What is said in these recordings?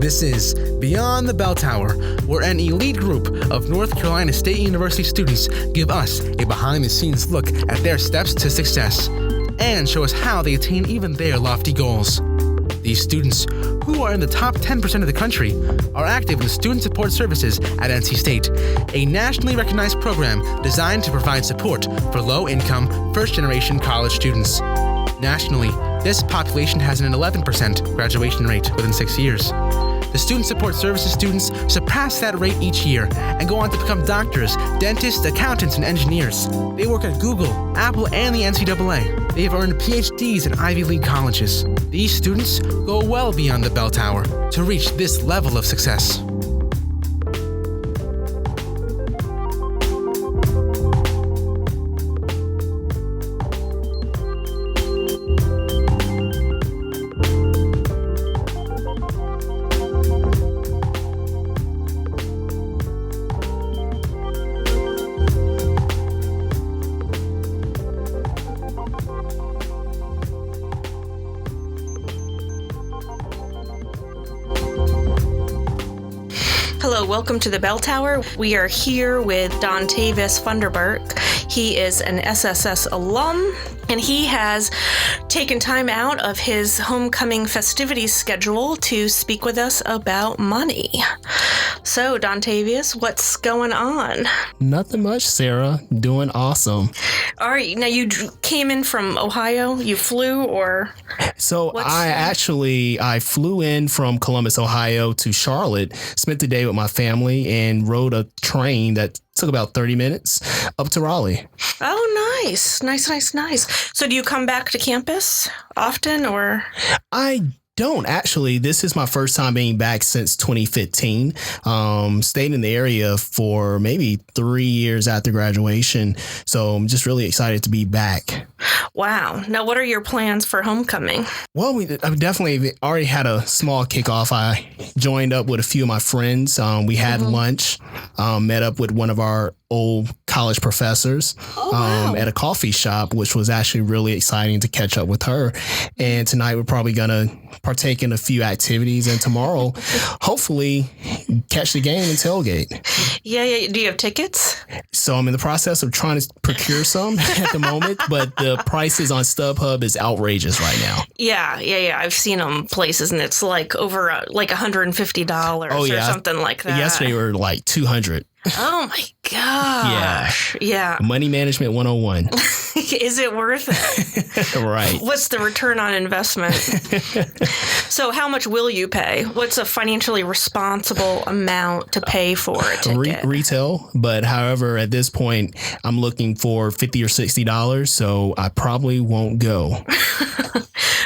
This is Beyond the Bell Tower, where an elite group of North Carolina State University students give us a behind-the-scenes look at their steps to success and show us how they attain even their lofty goals. These students, who are in the top 10% of the country, are active in Student Support Services at NC State, a nationally recognized program designed to provide support for low-income, first-generation college students. Nationally, this population has an 11% graduation rate within 6 years. The Student Support Services students surpass that rate each year and go on to become doctors, dentists, accountants, and engineers. They work at Google, Apple, and the NCAA. They have earned PhDs in Ivy League colleges. These students go well beyond the bell tower to reach this level of success. Hello, welcome to the Bell Tower. We are here with Dontavis Funderburk. He is an SSS alum, and he has taken time out of his homecoming festivities schedule to speak with us about money. So, Dontavis, what's going on? Nothing much, Sarah. Doing awesome. All right. Now, you came in from Ohio. You flew, or? So I flew in from Columbus, Ohio to Charlotte, spent the day with my family, and rode a train that took about 30 minutes up to Raleigh. Oh, nice. Nice. So do you come back to campus often, or? I don't actually. This is my first time being back since 2015. Stayed in the area for maybe 3 years after graduation. So I'm just really excited to be back. Wow. Now, what are your plans for homecoming? Well, I've definitely already had a small kickoff. I joined up with a few of my friends. We had lunch, met up with one of our old college professors at a coffee shop, which was actually really exciting to catch up with her. And tonight we're probably going to partake in a few activities, and tomorrow, hopefully, catch the game and tailgate. Yeah. Do you have tickets? So I'm in the process of trying to procure some at the moment, but the prices on StubHub is outrageous right now. Yeah. I've seen them places, and it's like over like $150 or something like that. Yesterday we were like $200. Oh my gosh. Yeah. Money management 101. Is it worth it? Right. What's the return on investment? So how much will you pay? What's a financially responsible amount to pay for a ticket? Retail, but however, at this point, I'm looking for $50 or $60, so I probably won't go.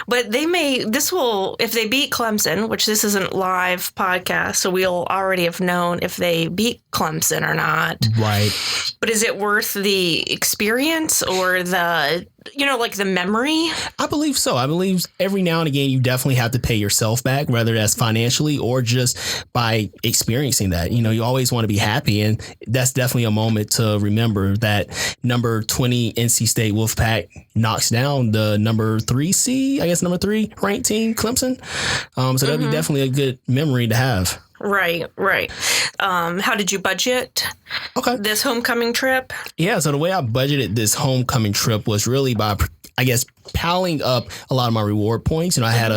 But if they beat Clemson, which this isn't live podcast, so we'll already have known if they beat Clemson or not. Right. But is it worth the experience or the memory? I believe so. I believe every now and again, you definitely have to pay yourself back, whether that's financially or just by experiencing that. You always want to be happy. And that's definitely a moment to remember that number 20 NC State Wolfpack knocks down the number 3 ranked team, Clemson. So that'd be definitely a good memory to have. Right. How did you budget this homecoming trip? Yeah, so the way I budgeted this homecoming trip was really by, piling up a lot of my reward points. I had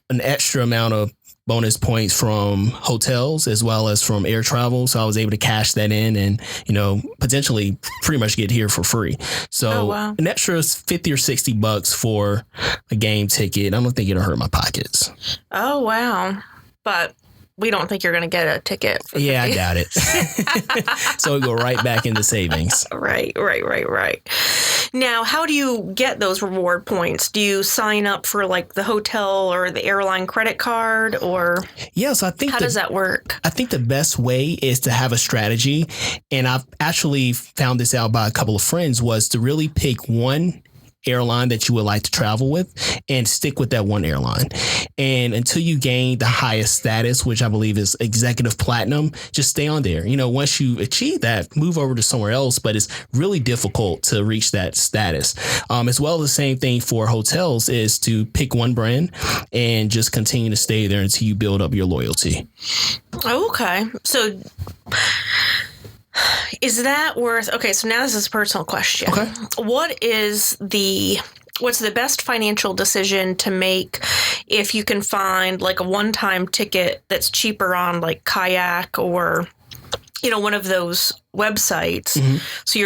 an extra amount of bonus points from hotels as well as from air travel. So I was able to cash that in and, potentially pretty much get here for free. So an extra $50 or $60 for a game ticket, I don't think it'll hurt my pockets. Oh, wow. But we don't think you're going to get a ticket. Yeah, I doubt it. So we go right back into savings. Right. Now, how do you get those reward points? Do you sign up for like the hotel or the airline credit card, or? Yeah, so I think how does that work? I think the best way is to have a strategy. And I've actually found this out by a couple of friends, was to really pick one airline that you would like to travel with and stick with that one airline. And until you gain the highest status, which I believe is executive platinum, just stay on there. Once you achieve that, move over to somewhere else, but it's really difficult to reach that status. As well, the same thing for hotels is to pick one brand and just continue to stay there until you build up your loyalty. Okay. So is that worth, okay, so now this is a personal question. Okay. What's the best financial decision to make if you can find like a one-time ticket that's cheaper on like Kayak or, one of those websites? Mm-hmm. So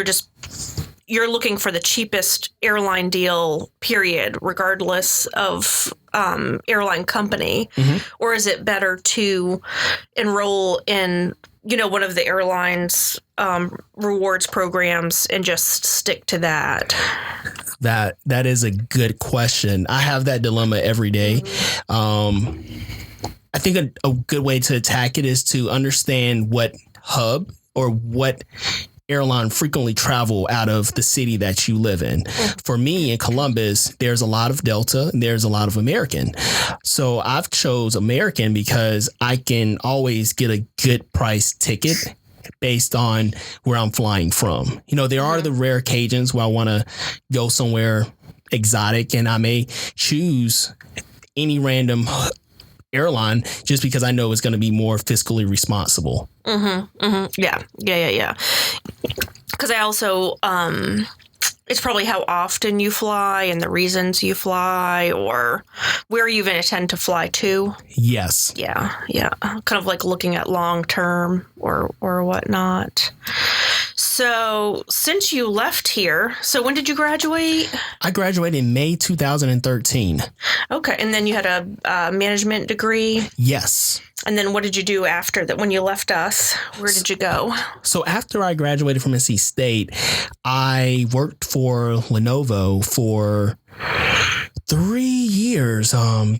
you're looking for the cheapest airline deal, period, regardless of airline company? Mm-hmm. Or is it better to enroll in, one of the airlines' rewards programs and just stick to that? That is a good question. I have that dilemma every day. Mm-hmm. I think a good way to attack it is to understand what hub or what airline frequently travel out of the city that you live in. For me in Columbus, there's a lot of Delta and there's a lot of American. So I've chose American because I can always get a good price ticket based on where I'm flying from. There are the rare occasions where I want to go somewhere exotic and I may choose any random airline just because I know it's going to be more fiscally responsible. Mm-hmm. Mm-hmm. Yeah. Because I also, it's probably how often you fly and the reasons you fly or where you even intend to fly to. Yes. Yeah. Kind of like looking at long term or whatnot. So since you left here, so when did you graduate? I graduated in May 2013. Okay. And then you had a management degree? Yes. And then what did you do after that? When you left us, where did you go? So after I graduated from NC State, I worked for Lenovo for 3 years.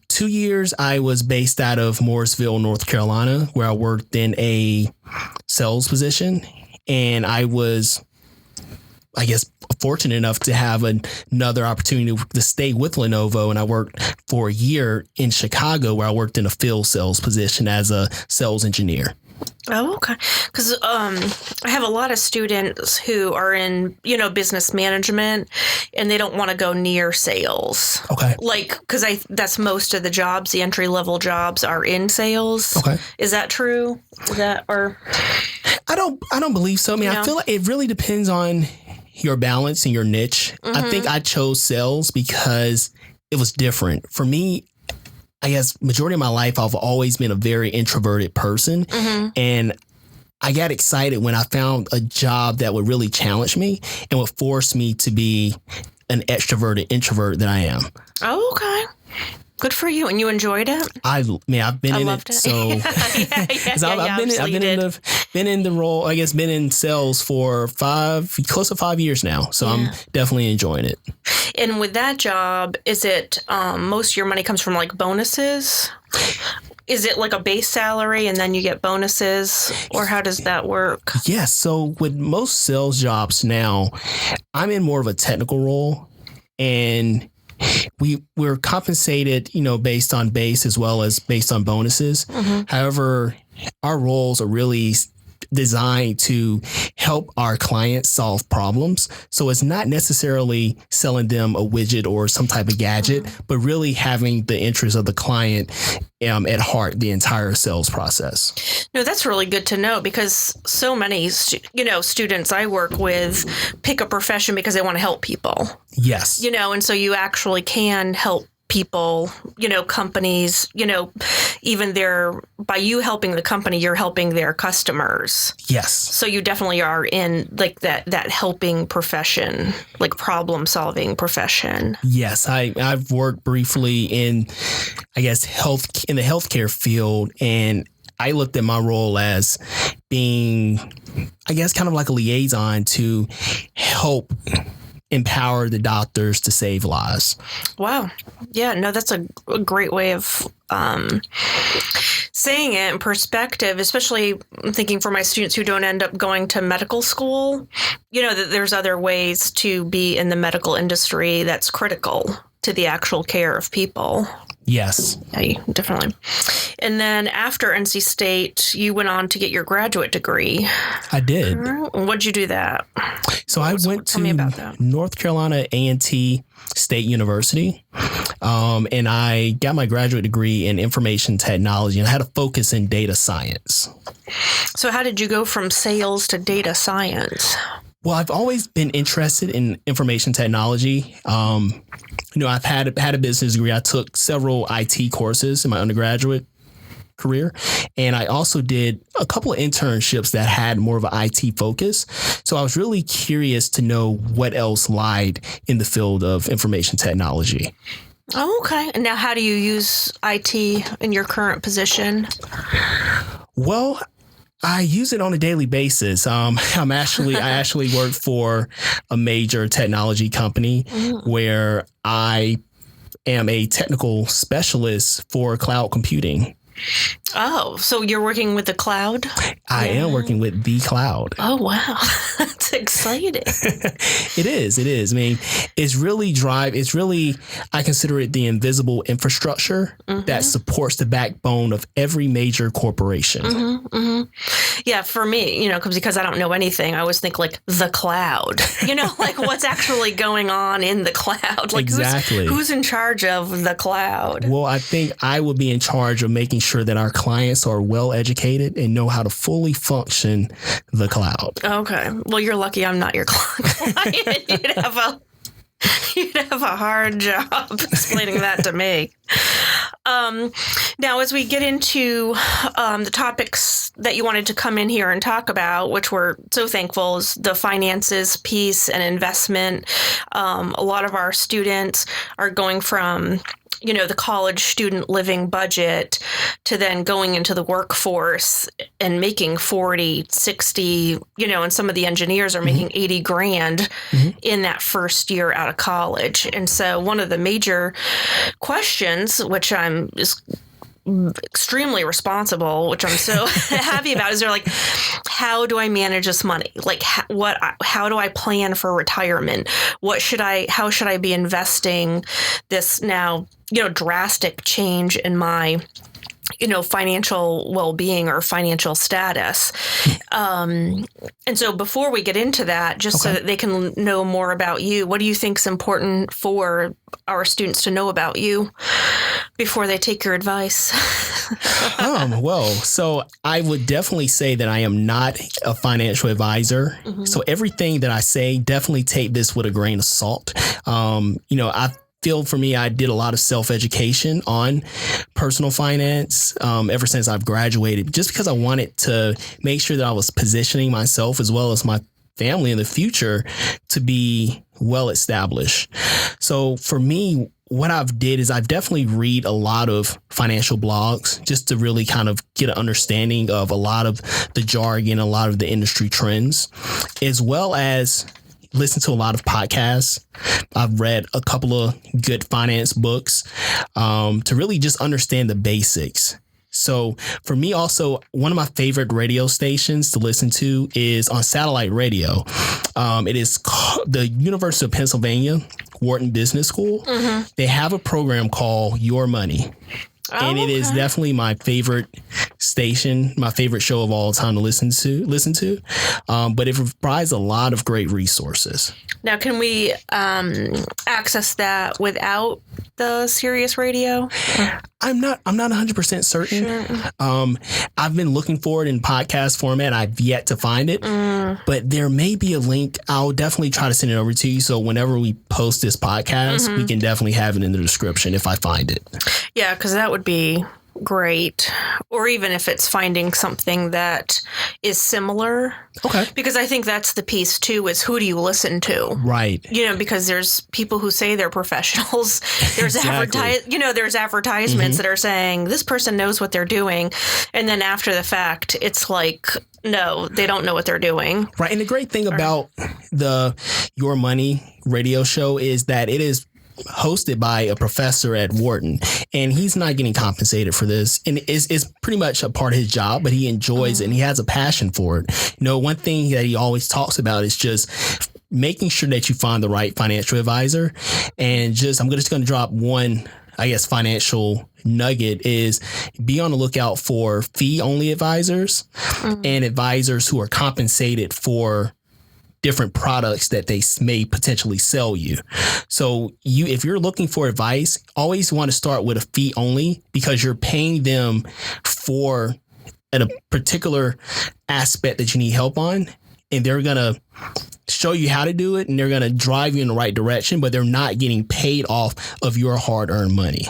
2 years, I was based out of Morrisville, North Carolina, where I worked in a sales position. And I was, I guess, fortunate enough to have another opportunity to stay with Lenovo. And I worked for a year in Chicago where I worked in a field sales position as a sales engineer. Oh, okay. Because I have a lot of students who are in, business management and they don't want to go near sales. Okay. Because that's most of the jobs, the entry level jobs are in sales. Okay. Is that true? I don't believe so. I mean, I feel like it really depends on your balance and your niche. Mm-hmm. I think I chose sales because it was different. For me, I guess majority of my life, I've always been a very introverted person. Mm-hmm. And I got excited when I found a job that would really challenge me and would force me to be an extroverted introvert that I am. Oh, okay. Good for you. And you enjoyed it? I've been in it. So I've been in the role, I guess, been in sales for close to 5 years now. So I'm definitely enjoying it. And with that job, is it most of your money comes from like bonuses? Is it like a base salary and then you get bonuses, or how does that work? Yes. So with most sales jobs now, I'm in more of a technical role, and we're compensated, based on base as well as based on bonuses. Mm-hmm. However, our roles are really designed to help our clients solve problems. So it's not necessarily selling them a widget or some type of gadget, but really having the interest of the client at heart the entire sales process. No, that's really good to know, because so many, students I work with pick a profession because they want to help people. Yes. And so you actually can help people, companies, even by you helping the company, you're helping their customers. Yes. So you definitely are in like that helping profession, like problem solving profession. Yes. I've worked briefly in, I guess, in the healthcare field, and I looked at my role as being, I guess, kind of like a liaison to help empower the doctors to save lives. Wow. Yeah, no, that's a great way of saying it in perspective, especially thinking for my students who don't end up going to medical school, that there's other ways to be in the medical industry that's critical to the actual care of people. Yes. Yeah, definitely. And then after NC State, you went on to get your graduate degree. I did. What'd you do that? So I went to North Carolina A&T State University, and I got my graduate degree in information technology, and I had a focus in data science. So how did you go from sales to data science? Well, I've always been interested in information technology. I've had a business degree. I took several IT courses in my undergraduate career, and I also did a couple of internships that had more of an IT focus. So I was really curious to know what else lied in the field of information technology. Oh, okay. And now how do you use IT in your current position? Well, I use it on a daily basis. I actually work for a major technology company where I am a technical specialist for cloud computing. Oh, so you're working with the cloud? I am working with the cloud. Oh, wow. That's exciting. It is. I mean, I consider it the invisible infrastructure that supports the backbone of every major corporation. Yeah, for me, because I don't know anything, I always think like the cloud, like what's actually going on in the cloud. Like exactly. Who's in charge of the cloud? Well, I think I will be in charge of making sure that our clients are well educated and know how to fully function the cloud. Okay. Well, you're lucky I'm not your client. You'd have a hard job explaining that to me. Now, as we get into the topics that you wanted to come in here and talk about, which we're so thankful, is the finances piece and investment. A lot of our students are going from the college student living budget to then going into the workforce and making 40, 60, and some of the engineers are making 80 grand in that first year out of college. And so one of the major questions, which I'm just extremely responsible, which I'm so happy about, is they're like, how do I manage this money? Like, how do I plan for retirement? How should I be investing this now, drastic change in my, financial well-being or financial status. And so before we get into that, just so that they can know more about you, what do you think is important for our students to know about you before they take your advice? So I would definitely say that I am not a financial advisor. So everything that I say, definitely take this with a grain of salt. For me, I did a lot of self-education on personal finance ever since I've graduated, just because I wanted to make sure that I was positioning myself as well as my family in the future to be well established. So for me, what I've did is I've definitely read a lot of financial blogs just to really kind of get an understanding of a lot of the jargon, a lot of the industry trends, as well as listen to a lot of podcasts. I've read a couple of good finance books to really just understand the basics. So for me, also, one of my favorite radio stations to listen to is on satellite radio. It is the University of Pennsylvania Wharton Business School. They have a program called Your Money. And it is definitely my favorite station, my favorite show of all time to listen to. But it provides a lot of great resources. Now, can we access that without the Sirius radio? I'm not 100% certain. Sure. I've been looking for it in podcast format. I've yet to find it, but there may be a link. I'll definitely try to send it over to you. So whenever we post this podcast, we can definitely have it in the description if I find it. Yeah, because that would be great. Or even if it's finding something that is similar. Okay. Because I think that's the piece too, is who do you listen to? Right. Because there's people who say they're professionals. There's Exactly. there's advertisements that are saying this person knows what they're doing. And then after the fact, it's like, no, they don't know what they're doing. Right. And the great thing about the Your Money radio show is that it is hosted by a professor at Wharton, and he's not getting compensated for this. And it's pretty much a part of his job, but he enjoys it and he has a passion for it. One thing that he always talks about is just making sure that you find the right financial advisor. And I'm just going to drop one, financial nugget is be on the lookout for fee-only advisors and advisors who are compensated for different products that they may potentially sell you. So if you're looking for advice, always want to start with a fee only, because you're paying them for a particular aspect that you need help on. And they're going to show you how to do it, and they're going to drive you in the right direction, but they're not getting paid off of your hard-earned money.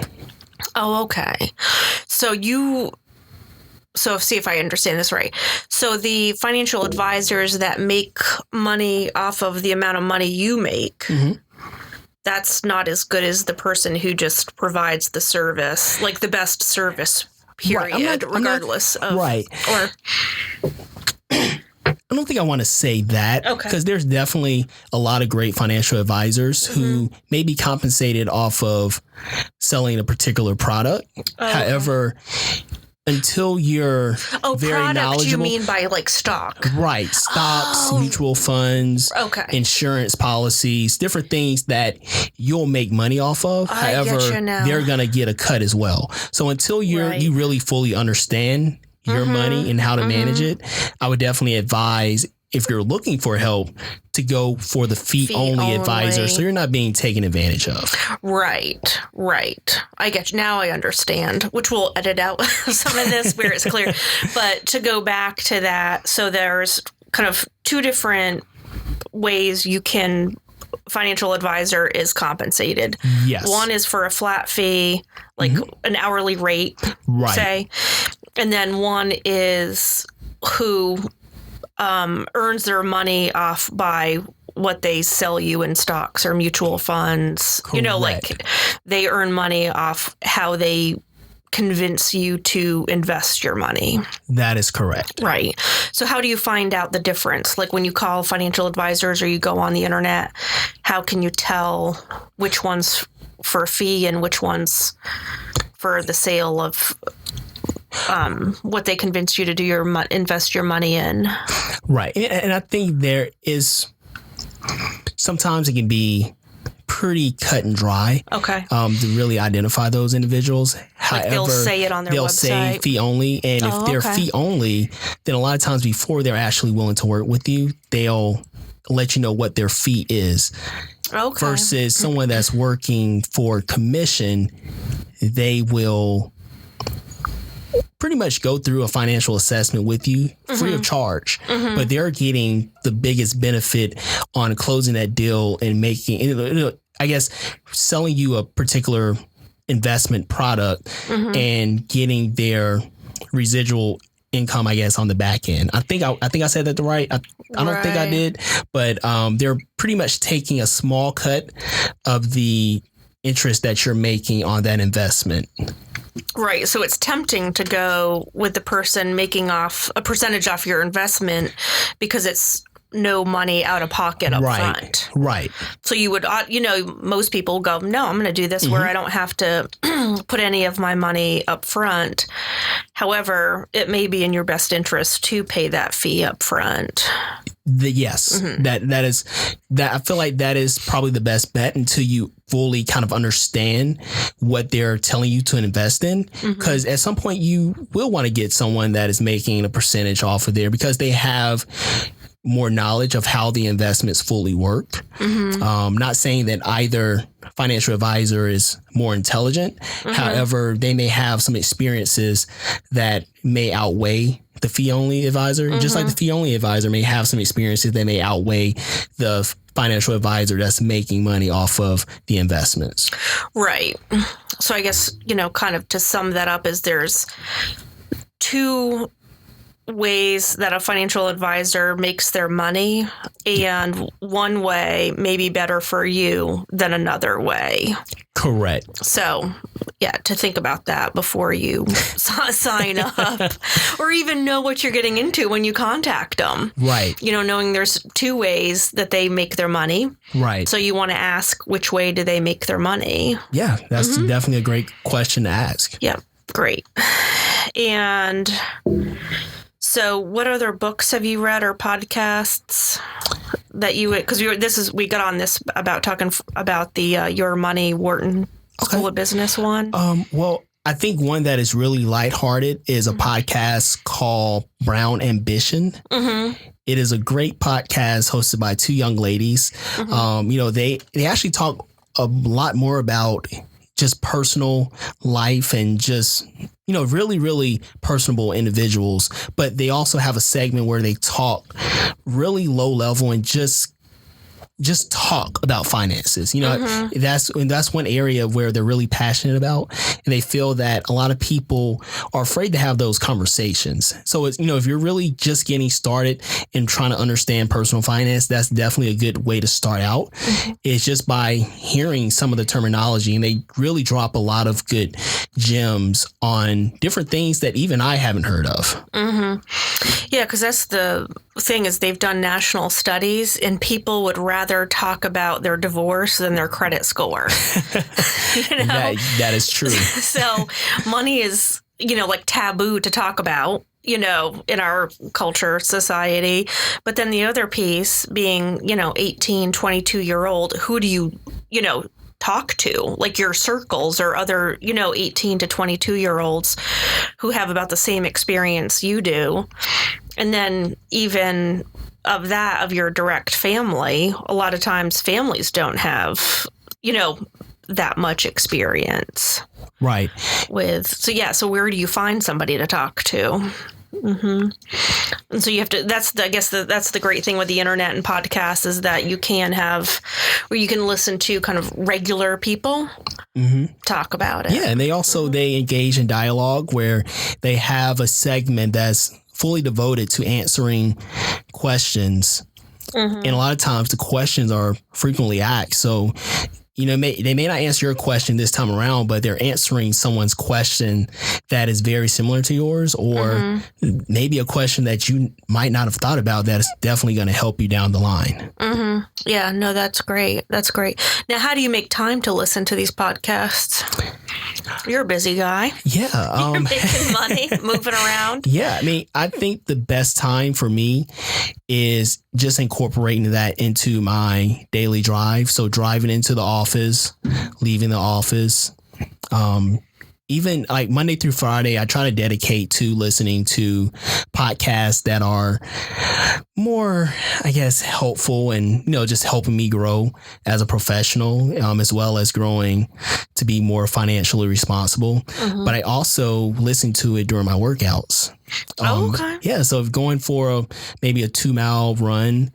Oh, okay. So see if I understand this right. So the financial advisors that make money off of the amount of money you make, that's not as good as the person who just provides the service, like the best service, period, regardless of... Right. Or... I don't think I want to say that, because there's definitely a lot of great financial advisors who may be compensated off of selling a particular product. However, until you're very product, knowledgeable. You mean by like stock? Right. Stocks, mutual funds, insurance policies, different things that you'll make money off of. However, they're going to get a cut as well. So until you really fully understand your money and how to manage it, I would definitely advise, if you're looking for help, to go for the fee-only advisor, so you're not being taken advantage of. Right. I get you. Now I understand, which we'll edit out some of this where it's clear. But to go back to that, so there's kind of two different ways financial advisor is compensated. Yes. One is for a flat fee, like an hourly rate, say. And then one is who earns their money off by what they sell you in stocks or mutual funds. Correct. Like they earn money off how they convince you to invest your money. That is correct. Right. So how do you find out the difference? Like when you call financial advisors or you go on the internet, how can you tell which one's for a fee and which one's for the sale of what they convince you to do invest your money in? Right. And I think there is, sometimes it can be pretty cut and dry. To really identify those individuals. However, they'll say it on their website. They'll say fee only. And if they're fee only, then a lot of times before they're actually willing to work with you, they'll let you know what their fee is. Versus someone that's working for commission, they will pretty much go through a financial assessment with you free of charge, but they're getting the biggest benefit on closing that deal and making, selling you a particular investment product and getting their residual income, on the back end. I think I said that right. I don't think I did, but they're pretty much taking a small cut of the interest that you're making on that investment. Right. So it's tempting to go with the person making off a percentage off your investment because it's no money out of pocket up front. Right. So you would, most people go, no, I'm going to do this where I don't have to put any of my money up front. However, it may be in your best interest to pay that fee up front. That is I feel like that is probably the best bet until you fully kind of understand what they're telling you to invest in. Because at some point you will want to get someone that is making a percentage off of there because they have more knowledge of how the investments fully work. Not saying that either financial advisor is more intelligent. However, they may have some experiences that may outweigh the fee-only advisor. Just like the fee-only advisor may have some experiences that may outweigh the financial advisor that's making money off of the investments. Right. So I guess, kind of to sum that up is there's two ways that a financial advisor makes their money, and one way may be better for you than another way. Correct. So, yeah, to think about that before you sign up or even know what you're getting into when you contact them. Right. Knowing there's two ways that they make their money. Right. So you want to ask, which way do they make their money? Yeah, that's definitely a great question to ask. Yeah, great. And so what other books have you read or podcasts that you would, because we got on this about talking about the Your Money Wharton School of Business one. Well, I think one that is really lighthearted is a podcast called Brown Ambition. It is a great podcast hosted by two young ladies. They actually talk a lot more about just personal life and just, really, really personable individuals. But they also have a segment where they talk really low level and just talk about finances. That's one area where they're really passionate about, and they feel that a lot of people are afraid to have those conversations. So it's, if you're really just getting started and trying to understand personal finance, that's definitely a good way to start out. It's just by hearing some of the terminology, and they really drop a lot of good gems on different things that even I haven't heard of. Yeah, because that's the thing is they've done national studies, and people would rather talk about their divorce than their credit score. That is true. So money is, like taboo to talk about, in our culture, society. But then the other piece being, 18, 22-year-old, who do you, talk to, like your circles or other, 18 to 22-year-olds who have about the same experience you do. And then even of your direct family, a lot of times families don't have, that much experience. Right. So where do you find somebody to talk to? And so you have to, that's the great thing with the internet and podcasts is that you can have, where you can listen to kind of regular people talk about it. Yeah. And they engage in dialogue where they have a segment that's fully devoted to answering questions. And a lot of times the questions are frequently asked. So, they may not answer your question this time around, but they're answering someone's question that is very similar to yours, or maybe a question that you might not have thought about that is definitely going to help you down the line. Yeah, no, that's great. That's great. Now, how do you make time to listen to these podcasts? You're a busy guy. Yeah. You're making money, moving around. Yeah. I think the best time for me is just incorporating that into my daily drive. So driving into the office, leaving the office, even like Monday through Friday, I try to dedicate to listening to podcasts that are more, I guess, helpful and, just helping me grow as a professional, as well as growing to be more financially responsible. But I also listen to it during my workouts. Okay. Yeah. So if going for maybe a 2-mile run,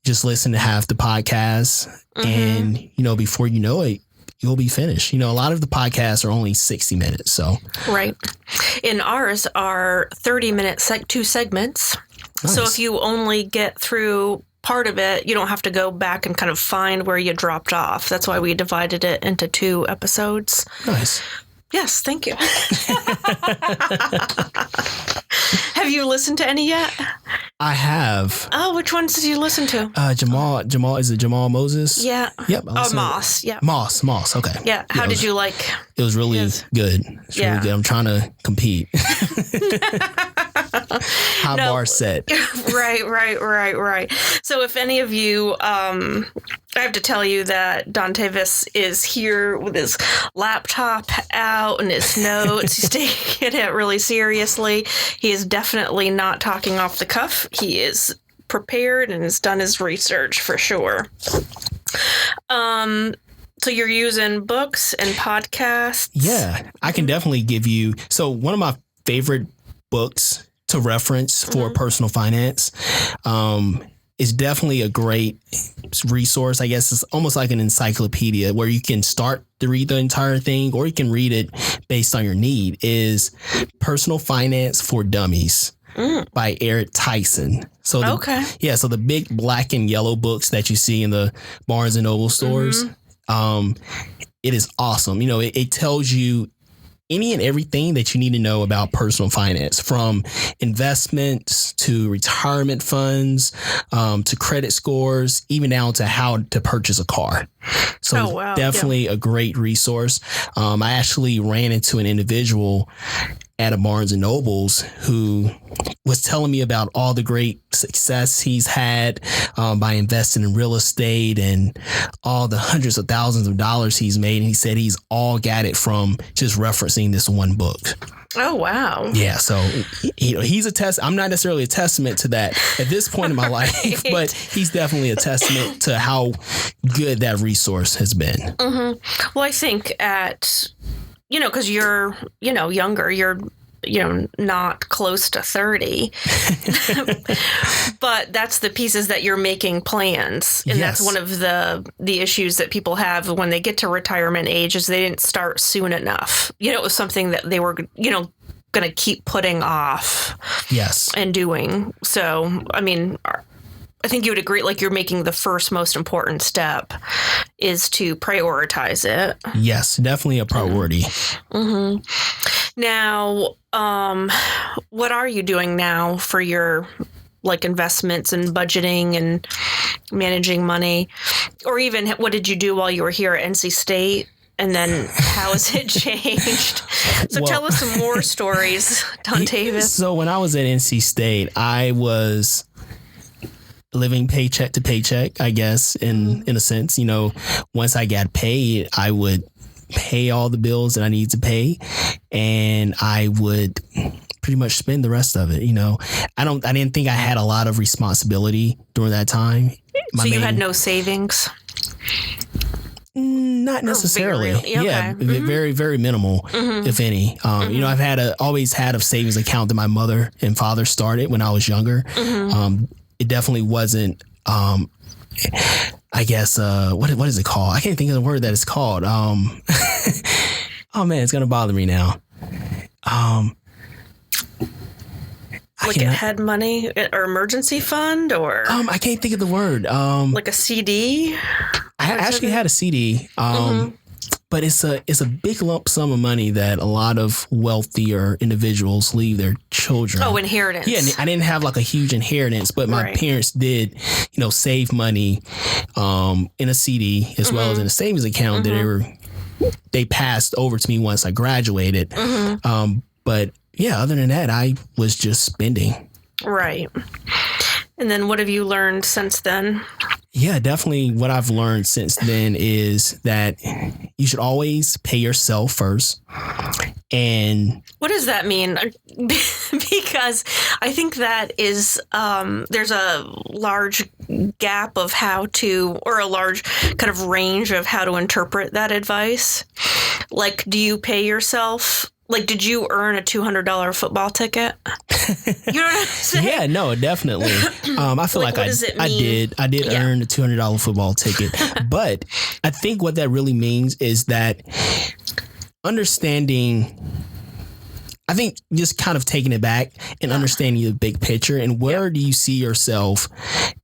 just listen to half the podcast and, before you know it, you'll be finished. A lot of the podcasts are only 60 minutes. So right. And ours are 30-minute two segments. Nice. So if you only get through part of it, you don't have to go back and kind of find where you dropped off. That's why we divided it into 2 episodes. Nice. Yes, thank you. Have you listened to any yet? I have. Oh, which ones did you listen to? Jamal, is it Jamal Moses? Yeah. Yep. Moss. Yeah. Moss. Okay. Yeah. How did you like? It was really good. It's really good. I'm trying to compete. High bar set. Right. So if any of you, I have to tell you that Dontavis is here with his laptop out and his notes. He's taking it really seriously. He is definitely not talking off the cuff. He is prepared and has done his research for sure. So you're using books and podcasts? Yeah, I can definitely give you. So one of my favorite books to reference for personal finance it's definitely a great resource. I guess it's almost like an encyclopedia where you can start to read the entire thing, or you can read it based on your need, is Personal Finance for Dummies by Eric Tyson. So so the big black and yellow books that you see in the Barnes and Noble stores, it is awesome. You know, it tells you any and everything that you need to know about personal finance, from investments to retirement funds, to credit scores, even down to how to purchase a car. So definitely a great resource. I actually ran into an individual at a Barnes and Nobles who was telling me about all the great success he's had by investing in real estate and all the hundreds of thousands of dollars he's made. And he said he's all got it from just referencing this one book. Oh, wow. Yeah. So, he's I'm not necessarily a testament to that at this point in my life, but he's definitely a testament to how good that resource has been. Well, I think because you're, younger, you're, not close to 30, but that's the pieces that you're making plans. And that's one of the issues that people have when they get to retirement age, is they didn't start soon enough. It was something that they were, going to keep putting off. Yes. And doing. So, I mean, I think you would agree, like, you're making the first most important step is to prioritize it. Yes, definitely a priority. Now, what are you doing now for your, like, investments and budgeting and managing money? Or even what did you do while you were here at NC State? And then how has it changed? So tell us some more stories, Dontavis. So when I was at NC State, I was living paycheck to paycheck, I guess, in a sense. Once I got paid, I would pay all the bills that I need to pay, and I would pretty much spend the rest of it. I didn't think I had a lot of responsibility during that time. So you had no savings? Not necessarily. Okay. Very, very minimal, if any. I've always had a savings account that my mother and father started when I was younger. It definitely wasn't, I guess, what is it called? I can't think of the word that it's called. Oh man, it's going to bother me now. Like it had money or emergency fund, or? I can't think of the word. Like a CD? I actually had a CD. But it's a big lump sum of money that a lot of wealthier individuals leave their children. Oh, inheritance. Yeah, I didn't have like a huge inheritance, but my parents did, save money in a CD as well as in a savings account that they passed over to me once I graduated. But yeah, other than that, I was just spending. Right. And then what have you learned since then? Yeah, definitely what I've learned since then is that you should always pay yourself first. And what does that mean? Because I think that is, there's a large gap of or a large kind of range of how to interpret that advice. Like, do you pay yourself? Like, did you earn a $200 football ticket? You know what I'm saying? Yeah, no, definitely. I feel like I did earn a $200 football ticket. But I think what that really means is that I think just kind of taking it back and understanding the big picture and where do you see yourself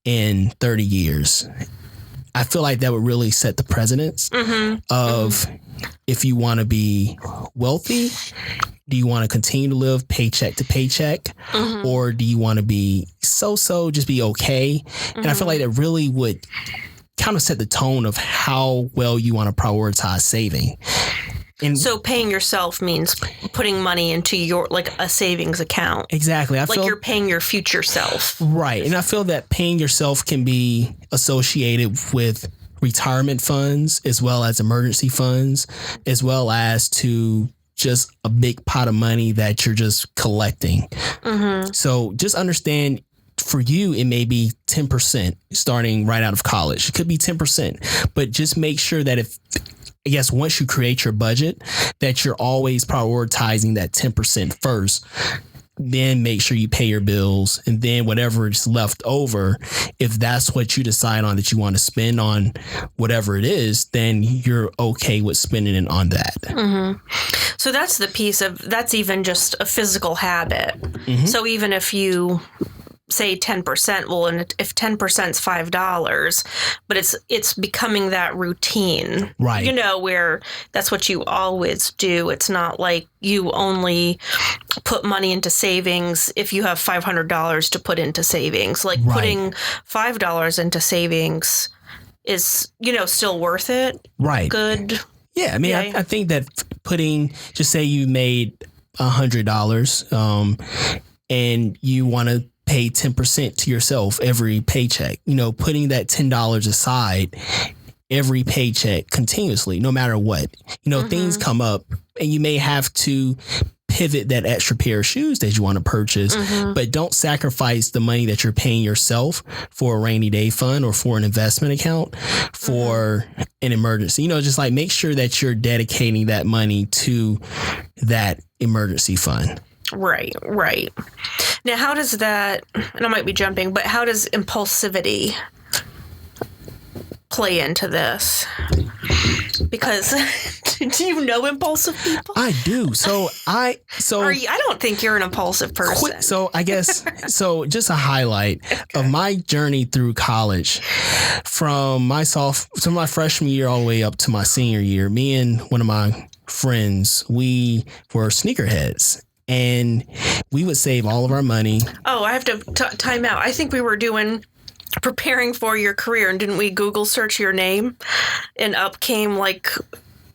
in 30 years? I feel like that would really set the precedence of if you want to be wealthy, do you want to continue to live paycheck to paycheck, or do you want to be so-so, just be okay? And I feel like that really would kind of set the tone of how well you want to prioritize saving. And so paying yourself means putting money into your, like, a savings account. Exactly. You're paying your future self. Right. And I feel that paying yourself can be associated with retirement funds as well as emergency funds, as well as to just a big pot of money that you're just collecting. So just understand, for you, it may be 10% starting right out of college. It could be 10%, but just make sure that once you create your budget, that you're always prioritizing that 10% first then make sure you pay your bills, and then whatever is left over, if that's what you decide on that you want to spend on whatever it is, then you're okay with spending it on that. Mm-hmm. So that's the piece of, that's even just a physical habit. Mm-hmm. So even if you say 10%, well, and if 10% is $5, but it's becoming that routine, right? You know, where that's what you always do. It's not like you only put money into savings if you have $500 to put into savings. Like putting $5 into savings is, you know, still worth it. Right. Good. Yeah. I mean, I think that putting, just say you made $100 and you want to pay 10% to yourself every paycheck, you know, putting that $10 aside every paycheck continuously, no matter what, you know, things come up and you may have to pivot that extra pair of shoes that you want to purchase, but don't sacrifice the money that you're paying yourself for a rainy day fund or for an investment account for an emergency. You know, just like make sure that you're dedicating that money to that emergency fund. Right. Now, how does that, and I might be jumping, but how does impulsivity play into this? Because do you know impulsive people? I do. I don't think you're an impulsive person. So I guess, just a highlight of my journey through college from my freshman year all the way up to my senior year, me and one of my friends, we were sneakerheads. And we would save all of our money. Oh, I have to time out. I think we were preparing for your career, and didn't we Google search your name? And up came like,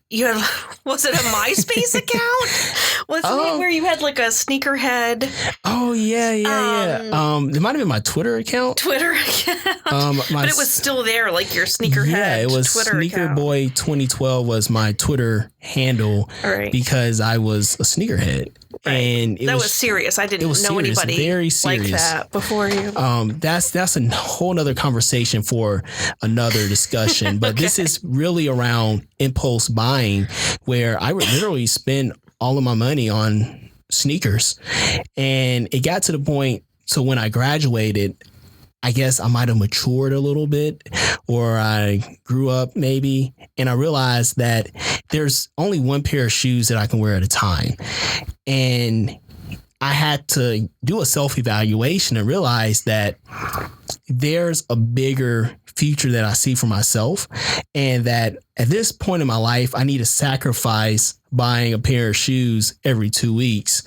you had, was it a MySpace account? Wasn't it where you had like a sneakerhead? Oh, yeah. It might have been my Twitter account. But it was still there, like your sneakerhead. Yeah, it was Twitter Sneaker account. Boy 2012 was my Twitter handle because I was a sneakerhead. Right. And that was serious. I didn't know anybody very serious. Like that before you. That's a whole other conversation for another discussion. But this is really around impulse buying, where I would literally spend all of my money on sneakers. And it got to the point, so when I graduated, I guess I might have matured a little bit, or I grew up maybe, and I realized that there's only one pair of shoes that I can wear at a time. And I had to do a self-evaluation and realize that there's a bigger future that I see for myself, and that at this point in my life, I need to sacrifice buying a pair of shoes every 2 weeks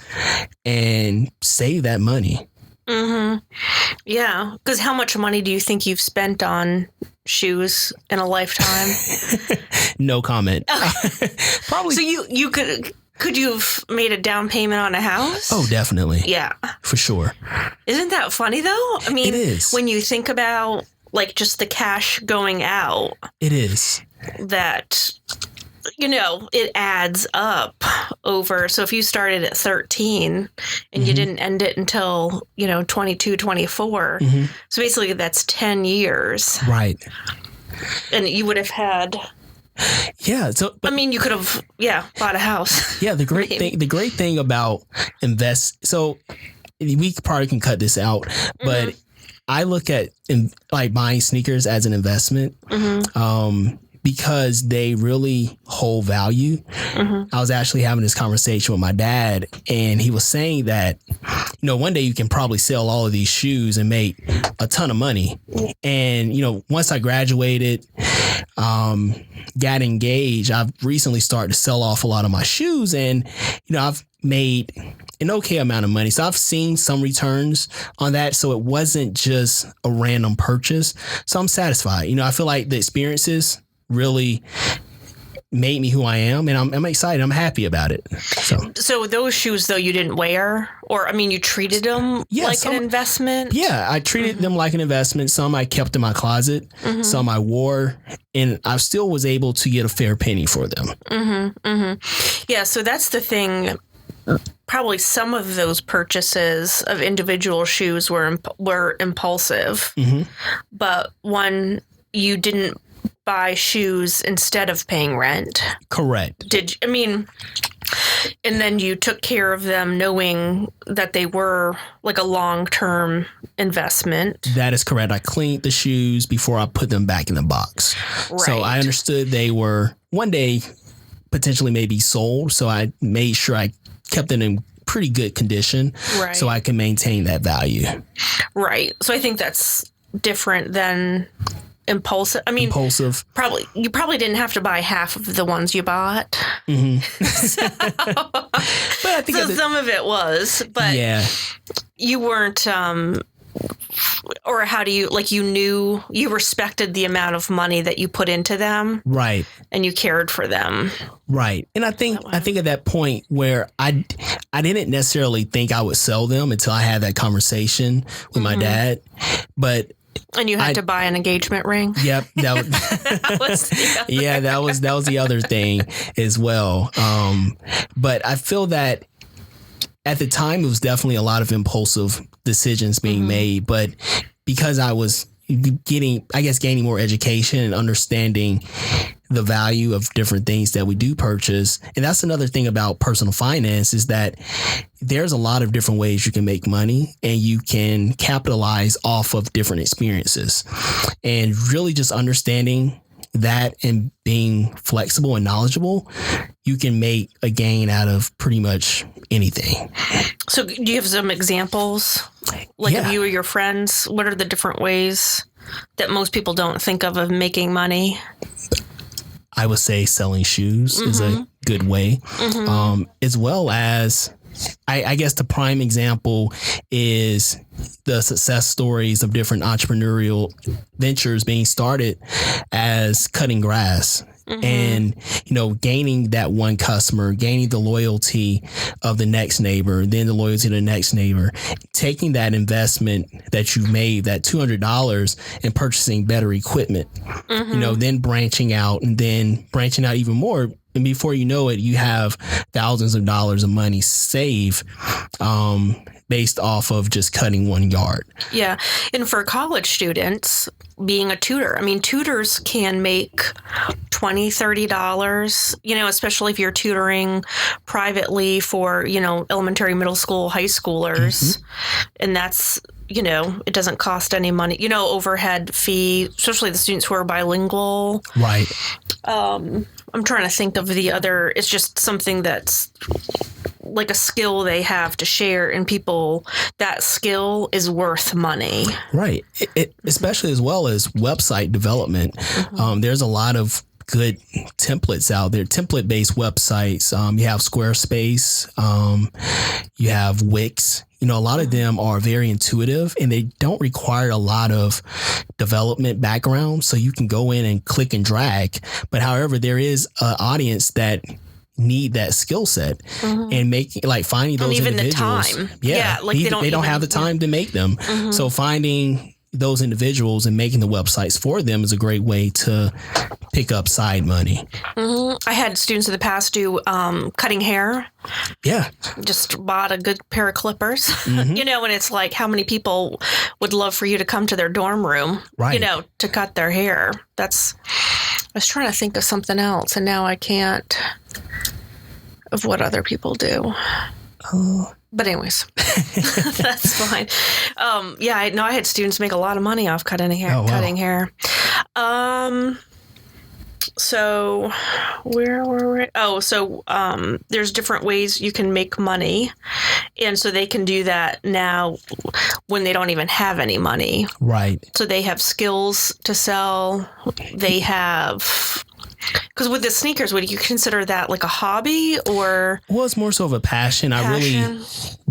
and save that money. Mm-hmm. Yeah. Because how much money do you think you've spent on shoes in a lifetime? No comment. Probably. So you could you have made a down payment on a house? Oh, definitely. Yeah. For sure. Isn't that funny though? I mean, it is. When you think about like just the cash going out. It is. That, you know, it adds up over. So if you started at 13 and you didn't end it until, 22, 24. So basically that's 10 years. Right. And you would have had. Yeah. So, but, I mean, you could have, bought a house. Yeah. The great thing about so we probably can cut this out, but I look at like buying sneakers as an investment. Because they really hold value. I was actually having this conversation with my dad, and he was saying that, one day you can probably sell all of these shoes and make a ton of money. And, once I graduated, got engaged, I've recently started to sell off a lot of my shoes, and, I've made an okay amount of money. So I've seen some returns on that. So it wasn't just a random purchase. So I'm satisfied. I feel like the experiences really made me who I am, and I'm excited. I'm happy about it. So those shoes, though, you didn't wear, or you treated them like an investment? Yeah, I treated them like an investment. Some I kept in my closet, some I wore, and I still was able to get a fair penny for them. Yeah, so that's the thing. Probably some of those purchases of individual shoes were impulsive, but one, you didn't buy shoes instead of paying rent. Correct. And then you took care of them knowing that they were like a long-term investment. That is correct. I cleaned the shoes before I put them back in the box. Right. So I understood they were one day potentially maybe sold. So I made sure I kept them in pretty good condition, Right. so I can maintain that value. Right. So I think that's different than impulsive. I mean, you probably didn't have to buy half of the ones you bought. Mm-hmm. But I think some of it was, but you weren't, or how do you, like, you respected the amount of money that you put into them. Right. And you cared for them. Right. And I think at that point where I didn't necessarily think I would sell them until I had that conversation with my dad, but and you had to buy an engagement ring. Yep, that was the other thing as well. But I feel that at the time it was definitely a lot of impulsive decisions being made. But because I was gaining more education and understanding the value of different things that we do purchase. And that's another thing about personal finance is that there's a lot of different ways you can make money and you can capitalize off of different experiences. And really just understanding that and being flexible and knowledgeable, you can make a gain out of pretty much anything. So do you have some examples? Like if you or your friends, what are the different ways that most people don't think of making money? I would say selling shoes is a good way, as well as I guess the prime example is the success stories of different entrepreneurial ventures being started as cutting grass. And, gaining that one customer, gaining the loyalty of the next neighbor, then the loyalty of the next neighbor, taking that investment that you made, that $200, and purchasing better equipment, then branching out even more. And before you know it, you have thousands of dollars of money saved based off of just cutting one yard. Yeah. And for college students, being a tutor, I mean, tutors can make $20, $30, especially if you're tutoring privately for, elementary, middle school, high schoolers. And that's, it doesn't cost any money, overhead fee, especially the students who are bilingual. Right. I'm trying to think of the other. It's just something that's like a skill they have to share, and that skill is worth money. Right. Especially as well as website development. There's a lot of good templates out there, template-based websites. You have Squarespace, you have Wix. A lot of them are very intuitive and they don't require a lot of development background. So you can go in and click and drag. But however, there is an audience that need that skill set and finding those even individuals. The time. They don't have the time to make them. So finding those individuals and making the websites for them is a great way to pick up side money. I had students in the past do cutting hair. Yeah. Just bought a good pair of clippers, and it's like, how many people would love for you to come to their dorm room, to cut their hair? I was trying to think of something else, and now I can't, of what other people do. But anyways, that's fine. I had students make a lot of money off cutting hair. So where were we? There's different ways you can make money. And so they can do that now when they don't even have any money. Right. So they have skills to sell. They have... Because with the sneakers, would you consider that like a hobby or? Well, it's more so of a passion. I really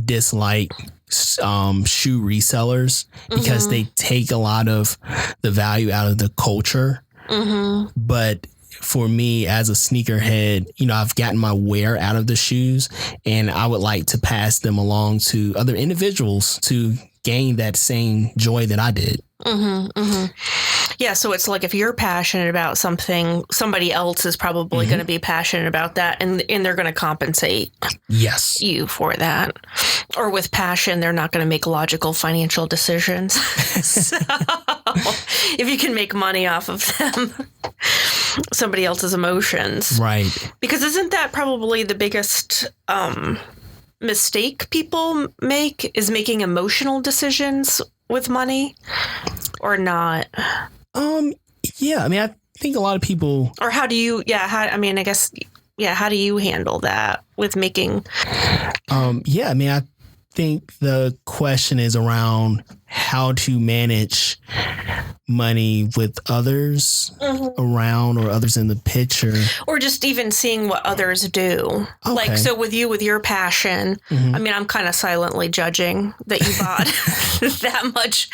dislike shoe resellers because they take a lot of the value out of the culture. But for me as a sneakerhead, I've gotten my wear out of the shoes and I would like to pass them along to other individuals to gain that same joy that I did. Yeah, so it's like if you're passionate about something, somebody else is probably going to be passionate about that, and they're going to compensate you for that. Or with passion, they're not going to make logical financial decisions. So if you can make money off of them. somebody else's emotions. Right. Because isn't that probably the biggest mistake people make, is making emotional decisions with money, or not? Yeah, I mean, I think a lot of people... Or how do you, how do you handle that with making... Yeah, I mean, I think the question is around how to manage money with others around, or others in the picture. Or just even seeing what others do. Okay. Like, so with you, with your passion, I mean, I'm kind of silently judging that you bought that much,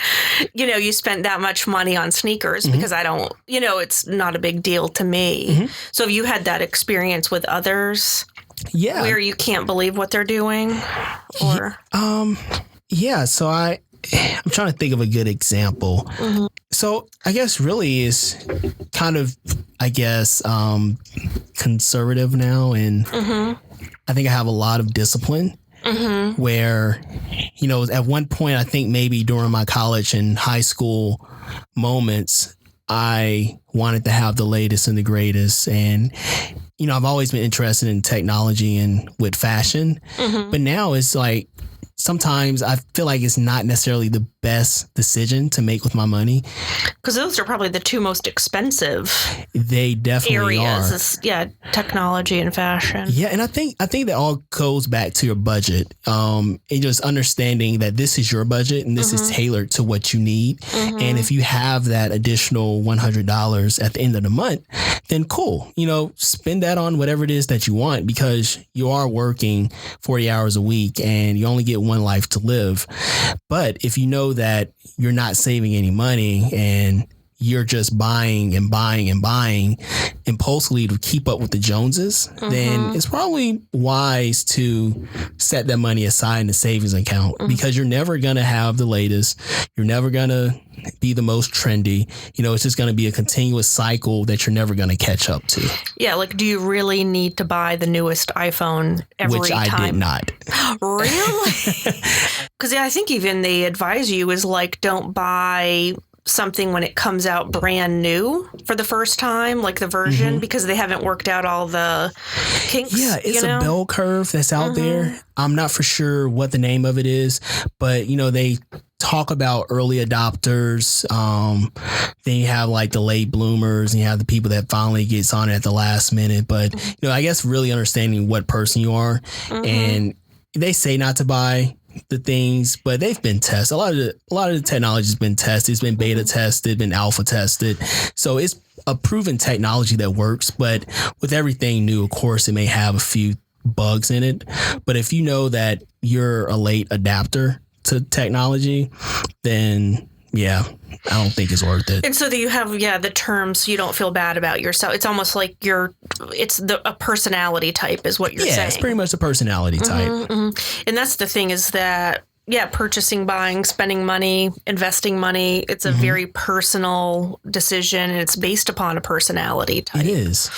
you spent that much money on sneakers, because I don't, it's not a big deal to me. So have you had that experience with others? Yeah. Where you can't believe what they're doing? Or yeah, so I'm trying to think of a good example. So I guess really is kind of, conservative now. And I think I have a lot of discipline where, at one point, I think maybe during my college and high school moments, I wanted to have the latest and the greatest. And, I've always been interested in technology and with fashion, but now it's like, sometimes I feel like it's not necessarily the best decision to make with my money. Because those are probably the two most expensive They definitely areas. Technology and fashion. Yeah, and I think that all goes back to your budget. And just understanding that this is your budget and this is tailored to what you need. And if you have that additional $100 at the end of the month, then cool. Spend that on whatever it is that you want, because you are working 40 hours a week and you only get one life to live. But if you know that you're not saving any money and you're just buying and buying and buying impulsively to keep up with the Joneses, then it's probably wise to set that money aside in the savings account, because you're never going to have the latest. You're never going to be the most trendy. It's just going to be a continuous cycle that you're never going to catch up to. Yeah, like, do you really need to buy the newest iPhone every time? Which I did not. Really? Because I think even they advise you is like, don't buy something when it comes out brand new for the first time, like the version, because they haven't worked out all the kinks. Yeah, it's a bell curve that's out there. I'm not for sure what the name of it is, but they talk about early adopters. Then you have like the late bloomers, and you have the people that finally gets on it at the last minute. But I guess really understanding what person you are, and they say not to buy the things, but they've been tested. A lot of the technology has been tested. It's been beta tested, been alpha tested. So it's a proven technology that works. But with everything new, of course, it may have a few bugs in it. But if you know that you're a late adapter to technology, then yeah, I don't think it's worth it. And so that you have, the terms, you don't feel bad about yourself. It's almost like a personality type is what you're saying. Yeah, it's pretty much a personality type. And that's the thing is that, purchasing, buying, spending money, investing money, it's a very personal decision, and it's based upon a personality type. It is.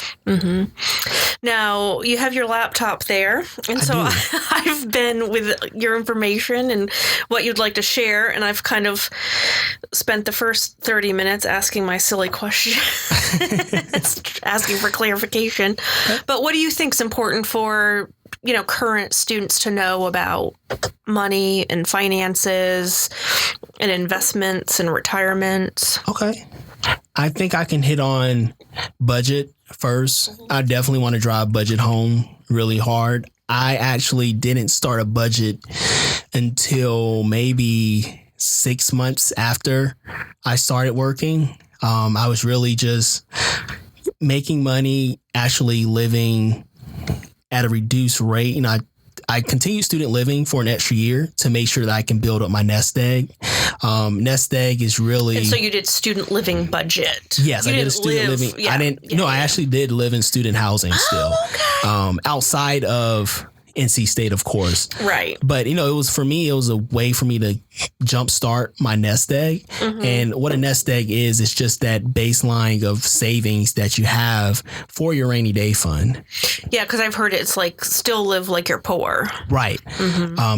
Now, you have your laptop there, and I've been with your information and what you'd like to share, and I've kind of spent the first 30 minutes asking my silly question, asking for clarification. But what do you think is important for current students to know about money and finances and investments and retirement? Okay. I think I can hit on budget first. I definitely want to drive budget home really hard. I actually didn't start a budget until maybe 6 months after I started working. I was really just making money, actually living at a reduced rate. I continued student living for an extra year to make sure that I can build up my nest egg. Nest egg is really... And so you did student living budget. Yes, I did a student living. Yeah, I actually did live in student housing still. Okay. Outside of NC State, of course. Right. But, it was for me, it was a way for me to jumpstart my nest egg. And what a nest egg is just that baseline of savings that you have for your rainy day fund. Yeah, because I've heard it's like still live like you're poor. Right.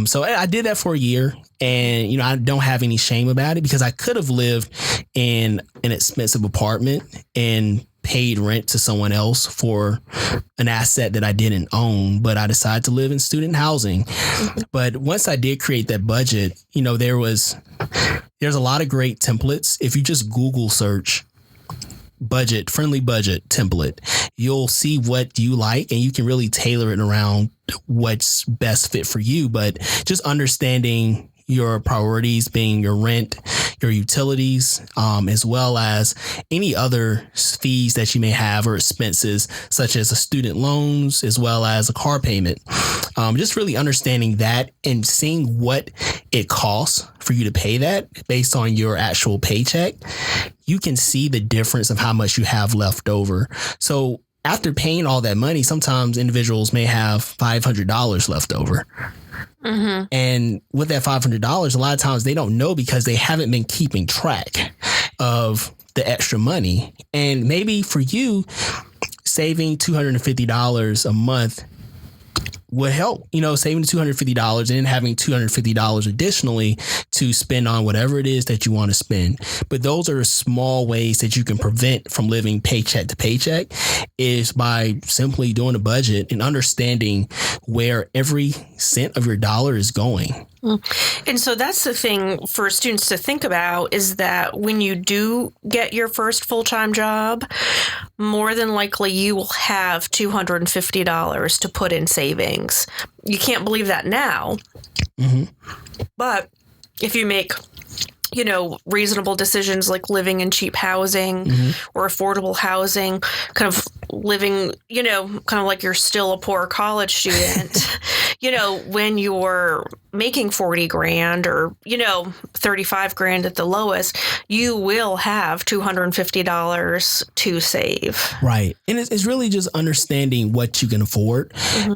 So I did that for a year. And, I don't have any shame about it, because I could have lived in an expensive apartment and paid rent to someone else for an asset that I didn't own, but I decided to live in student housing. But once I did create that budget, there's a lot of great templates. If you just Google search friendly budget template, you'll see what you like and you can really tailor it around what's best fit for you. But just understanding your priorities being your rent, your utilities, as well as any other fees that you may have or expenses, such as student loans, as well as a car payment. Just really understanding that and seeing what it costs for you to pay that based on your actual paycheck, you can see the difference of how much you have left over. So after paying all that money, sometimes individuals may have $500 left over. Mm-hmm. And with that $500, a lot of times they don't know because they haven't been keeping track of the extra money. And maybe for you, saving $250 a month would help, saving the $250 and then having $250 additionally to spend on whatever it is that you want to spend. But those are small ways that you can prevent from living paycheck to paycheck, is by simply doing a budget and understanding where every cent of your dollar is going. And so that's the thing for students to think about, is that when you do get your first full-time job, more than likely you will have $250 to put in savings. You can't believe that now. Mm-hmm. But if you make reasonable decisions like living in cheap housing or affordable housing, kind of living, kind of like you're still a poor college student, when you're making 40 grand or, 35 grand at the lowest, you will have $250 to save. Right. And it's really just understanding what you can afford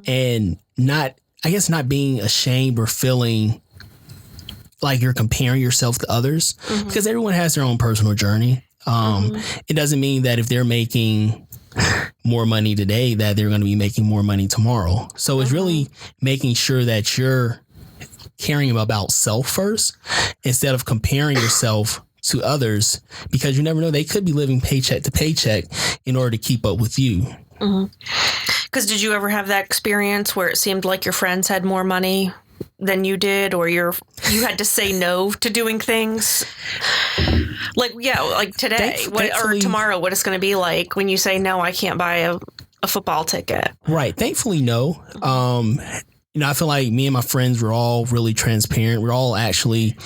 and not being ashamed or feeling like you're comparing yourself to others, because everyone has their own personal journey. It doesn't mean that if they're making more money today, that they're going to be making more money tomorrow. So it's really making sure that you're caring about self first instead of comparing yourself to others, because you never know, they could be living paycheck to paycheck in order to keep up with you. Because did you ever have that experience where it seemed like your friends had more money than you did, or you had to say no to doing things? Like today or tomorrow, what it's going to be like when you say, no, I can't buy a football ticket. Right. Thankfully, no. I feel like me and my friends were all really transparent. We're all actually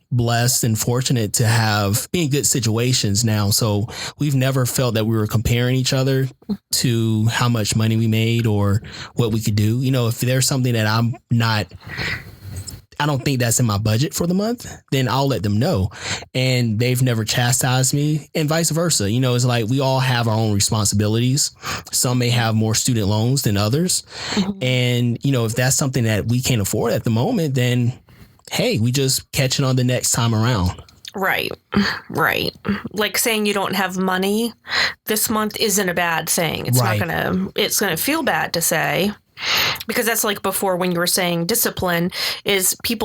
blessed and fortunate to be in good situations now. So we've never felt that we were comparing each other to how much money we made or what we could do. If there's something that I don't think that's in my budget for the month, then I'll let them know. And they've never chastised me, and vice versa. It's like we all have our own responsibilities. Some may have more student loans than others. And, if that's something that we can't afford at the moment, then hey, we just catch it on the next time around. Right. Like saying you don't have money this month isn't a bad thing. It's going to feel bad to say, because that's like before when you were saying discipline is you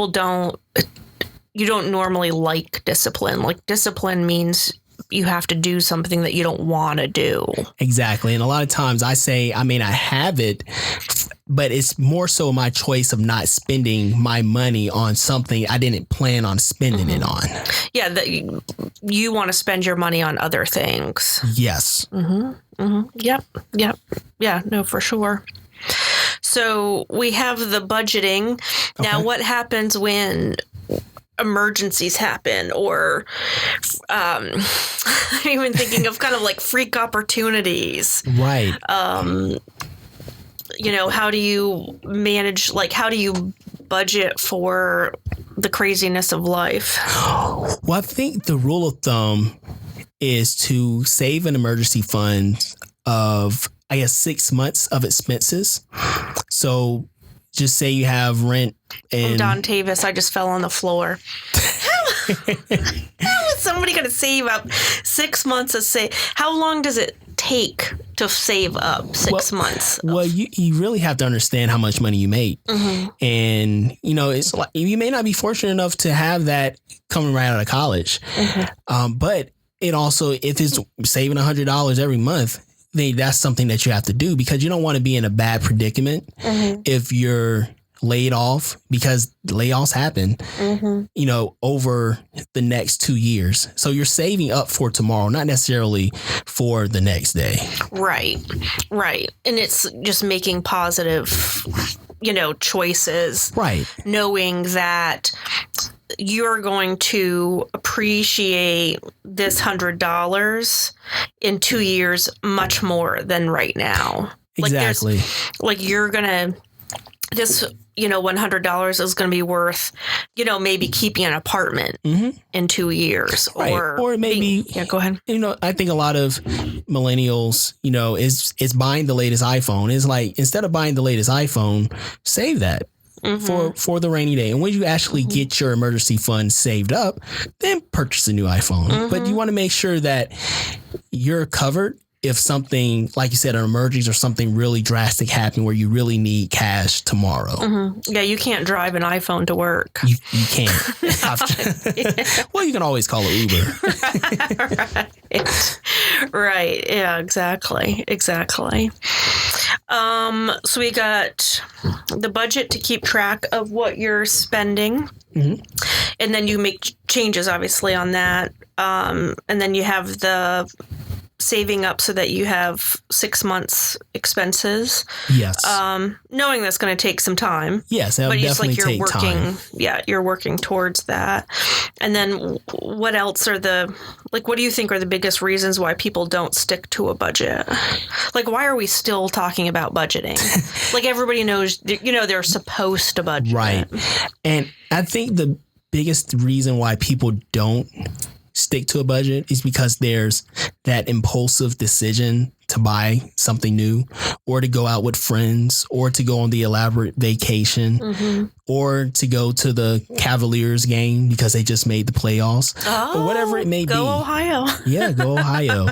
don't normally like discipline. Like discipline means you have to do something that you don't want to do. Exactly. And a lot of times I say, I may not have it, but it's more so my choice of not spending my money on something I didn't plan on spending it on. Yeah, you want to spend your money on other things. Yes. Yep. Yeah, no, for sure. So we have the budgeting. Okay. Now, what happens when emergencies happen, or I'm even thinking of kind of like freak opportunities. Right. How do you manage, how do you budget for the craziness of life? Well, I think the rule of thumb is to save an emergency fund of, 6 months of expenses. So just say you have rent and Dontavis, I just fell on the floor. How is somebody going to save up 6 months of How long does it take to save up 6 months? Well, you really have to understand how much money you make. And, it's like, you may not be fortunate enough to have that coming right out of college. But it also, if it's saving $100 every month, then that's something that you have to do, because you don't want to be in a bad predicament if you're laid off, because layoffs happen, over the next 2 years. So you're saving up for tomorrow, not necessarily for the next day. Right. And it's just making positive, choices. Right. Knowing that you're going to appreciate this $100 in 2 years much more than right now. Exactly. You're going to, this, $100 is going to be worth, maybe keeping an apartment in 2 years. Right. Or maybe, go ahead. I think a lot of millennials, is buying the latest iPhone. It's like, instead of buying the latest iPhone, save that for the rainy day. And when you actually get your emergency fund saved up, then purchase a new iPhone. But you want to make sure that you're covered if something, like you said, an emergency or something really drastic happened where you really need cash tomorrow. Yeah, you can't drive an iPhone to work. You can't. Well, you can always call it Uber. Right. Yeah, exactly. So we got the budget to keep track of what you're spending. And then you make changes, obviously, on that. And then you have the saving up so that you have 6 months expenses. Yes. Knowing that's going to take some time. Yes, that'll definitely take time. Yeah, you're working towards that. And then what else are what do you think are the biggest reasons why people don't stick to a budget? Why are we still talking about budgeting? Everybody knows, they're supposed to budget. Right. And I think the biggest reason why people don't stick to a budget is because there's that impulsive decision to buy something new, or to go out with friends, or to go on the elaborate vacation, or to go to the Cavaliers game because they just made the playoffs, or whatever it may be. Go Ohio. Yeah, go Ohio.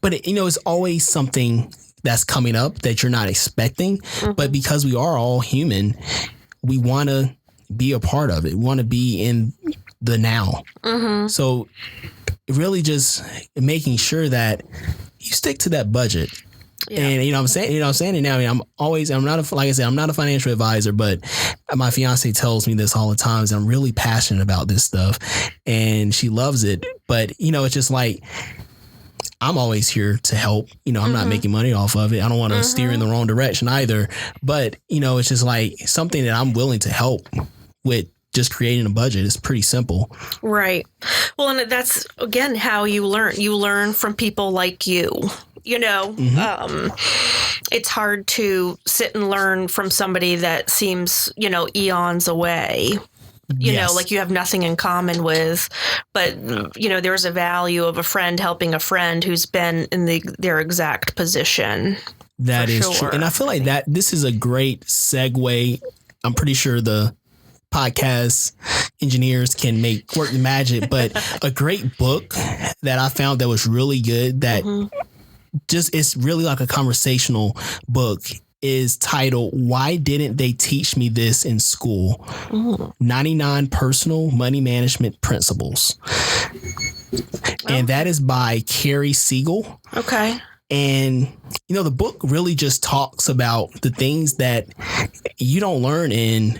But it's always something that's coming up that you're not expecting. But because we are all human, we want to be a part of it. We want to be in the now. So really just making sure that you stick to that budget. Yeah. And I'm saying it now. I'm not a financial advisor, but my fiance tells me this all the time. I'm really passionate about this stuff, and she loves it. But it's just like, I'm always here to help. I'm not making money off of it. I don't want to steer in the wrong direction either. But it's just like something that I'm willing to help with. Just creating a budget is pretty simple. Right. Well, and that's, again, how you learn. You learn from people like you. It's hard to sit and learn from somebody that seems, eons away. You know, you have nothing in common with, but, there's a value of a friend helping a friend who's been in their exact position. That is true. And I feel like this is a great segue. I'm pretty sure the podcast engineers can work the magic, but a great book that I found that was really good, that it's really like a conversational book, is titled "Why Didn't They Teach Me This in School? 99 Personal Money Management Principles." And that is by Carrie Siegel. Okay. And, the book really just talks about the things that you don't learn in,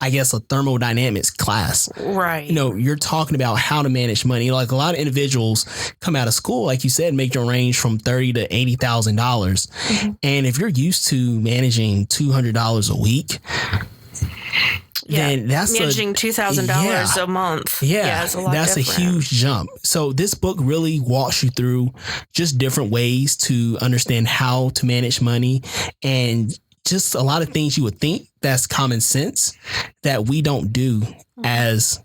I guess, a thermodynamics class. Right. You're talking about how to manage money. A lot of individuals come out of school, like you said, make your range from $30,000 to $80,000. And if you're used to managing $200 a week, then that's managing $2,000 a month. Yeah, is a lot that's different. A huge jump. So this book really walks you through just different ways to understand how to manage money, and just a lot of things you would think that's common sense that we don't do as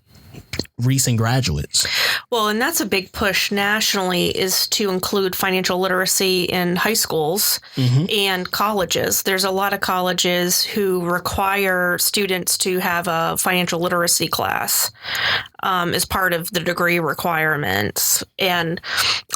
recent graduates. Well, and that's a big push nationally, is to include financial literacy in high schools and colleges. There's a lot of colleges who require students to have a financial literacy class. as part of the degree requirements. And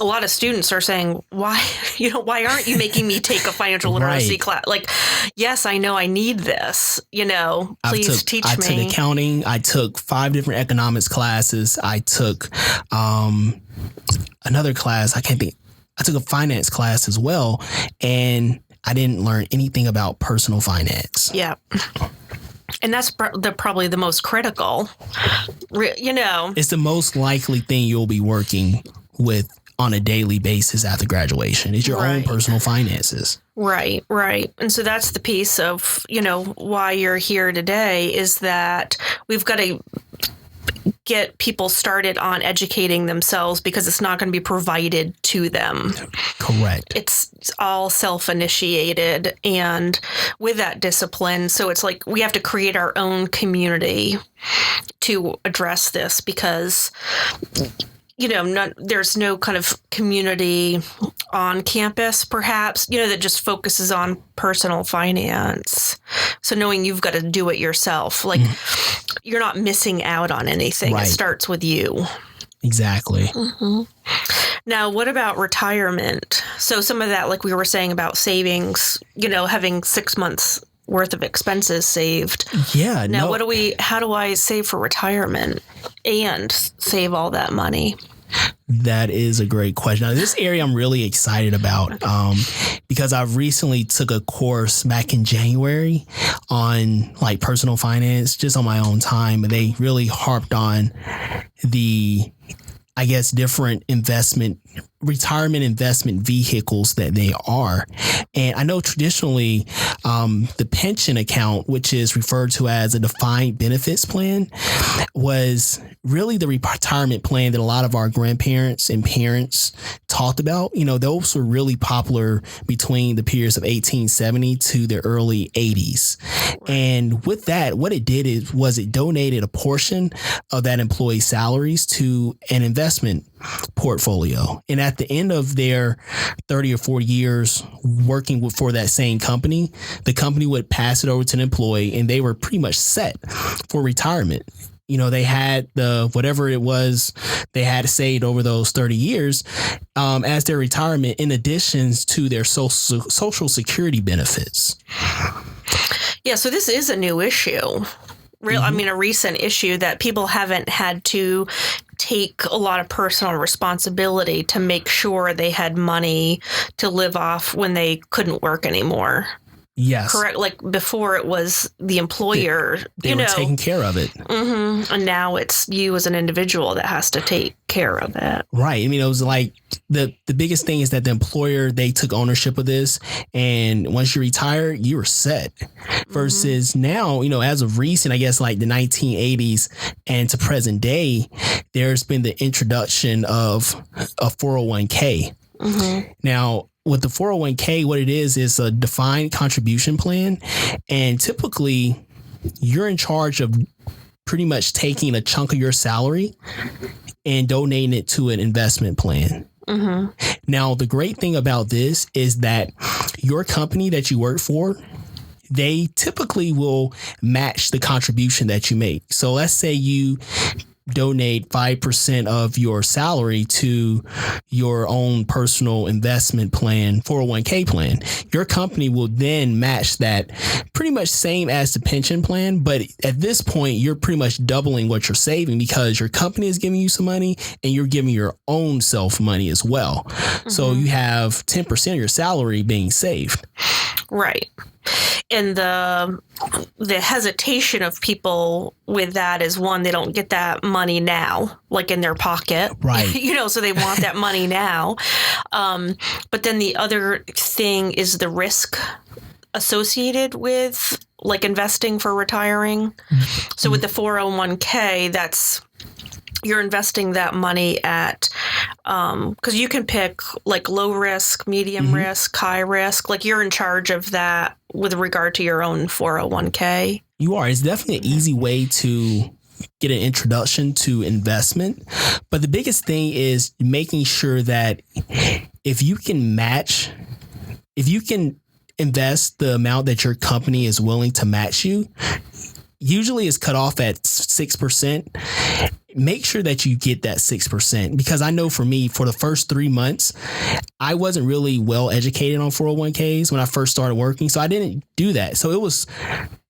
a lot of students are saying, why aren't you making me take a financial literacy class? Like, yes, I know I need this, please teach me. I took accounting. I took 5 different economics classes. I took another class. I took a finance class as well. And I didn't learn anything about personal finance. Yeah. And that's probably the most critical, It's the most likely thing you'll be working with on a daily basis after graduation. It's your own personal finances. Right. And so that's the piece of, why you're here today, is that we've got to get people started on educating themselves, because it's not going to be provided to them. Correct. It's all self-initiated and with that discipline. So it's like we have to create our own community to address this, because there's no kind of community on campus, perhaps, that just focuses on personal finance. So knowing you've got to do it yourself, like you're not missing out on anything. Right. It starts with you. Exactly. Mm-hmm. Now, what about retirement? So some of that, like we were saying about savings, having 6 months worth of expenses saved. Yeah. Now, how do I save for retirement and save all that money? That is a great question. Now, this area I'm really excited about because I recently took a course back in January on like personal finance, just on my own time. And they really harped on the, different retirement investment vehicles that they are. And I know traditionally the pension account, which is referred to as a defined benefits plan, was really the retirement plan that a lot of our grandparents and parents talked about. Those were really popular between the periods of 1870 to the early 80s. And with that, what it did was it donated a portion of that employee's salaries to an investment portfolio. And at the end of their 30 or 40 years working for that same company, the company would pass it over to an employee, and they were pretty much set for retirement. They had whatever it was they had saved over those 30 years as their retirement, in addition to their social security benefits. Yeah, so this is a new issue. A recent issue that people haven't had to take a lot of personal responsibility to make sure they had money to live off when they couldn't work anymore. Yes. Correct. Like before it was the employer. They were taking care of it. Mm-hmm. And now it's you as an individual that has to take care of it. Right. It was like the biggest thing is that the employer, they took ownership of this. And once you retire, you were set. Versus now, as of recent, like the 1980s and to present day, there's been the introduction of a 401k. Mm-hmm. Now, with the 401k, what it is a defined contribution plan. And typically, you're in charge of pretty much taking a chunk of your salary and donating it to an investment plan. Mm-hmm. Now, the great thing about this is that your company that you work for, they typically will match the contribution that you make. So let's say you donate 5% of your salary to your own personal investment plan, 401k plan. Your company will then match that pretty much same as the pension plan. But at this point, you're pretty much doubling what you're saving because your company is giving you some money and you're giving your own self money as well. Mm-hmm. So you have 10% of your salary being saved. Right. And the hesitation of people with that is, one, they don't get that money now, like in their pocket, right? So they want that money now. But then the other thing is the risk associated with like investing for retiring. So with the 401k, you're investing that money at, because you can pick like low risk, medium risk, high risk, like you're in charge of that with regard to your own 401k. You are. It's definitely an easy way to get an introduction to investment. But the biggest thing is making sure that if you can invest the amount that your company is willing to match you, usually it's cut off at 6%. make sure that you get that 6%, because I know for me, for the first 3 months, I wasn't really well educated on 401ks when I first started working. So I didn't do that. So it was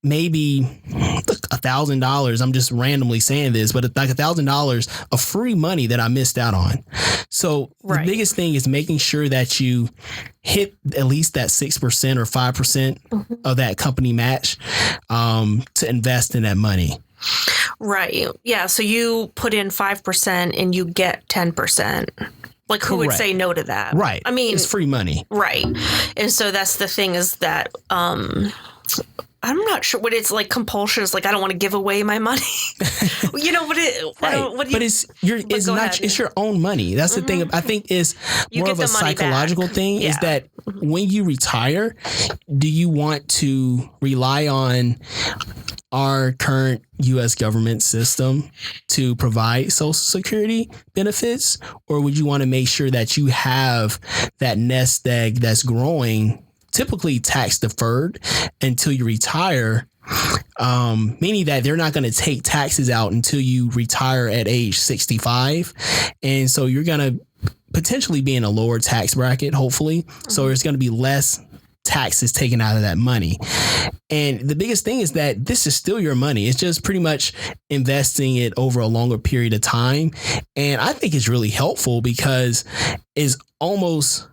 maybe $1,000. I'm just randomly saying this, but like $1,000 of free money that I missed out on. So the biggest thing is making sure that you hit at least that 6% or 5% of that company match to invest in that money. Right. Yeah. So you put in 5% and you get 10%. Like, who would say no to that? Right. I mean, it's free money. Right. And so that's the thing, is that I'm not sure what it's like. Compulsion is like, I don't want to give away my money. You know what it? Right. But it's your own money. That's the thing. I think is more of a psychological thing. Is that when you retire, do you want to rely on our current U.S. government system to provide Social Security benefits, or would you want to make sure that you have that nest egg that's growing, typically tax deferred, until you retire, meaning that they're not going to take taxes out until you retire at age 65. And so you're going to potentially be in a lower tax bracket, hopefully. So there's going to be less taxes taken out of that money. And the biggest thing is that this is still your money. It's just pretty much investing it over a longer period of time. And I think it's really helpful, because it's almost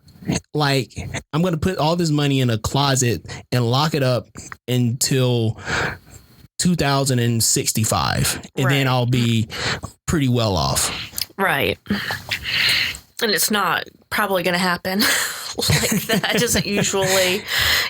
like, I'm going to put all this money in a closet and lock it up until 2065. And then I'll be pretty well off. Right. And it's not probably going to happen like that. It doesn't usually.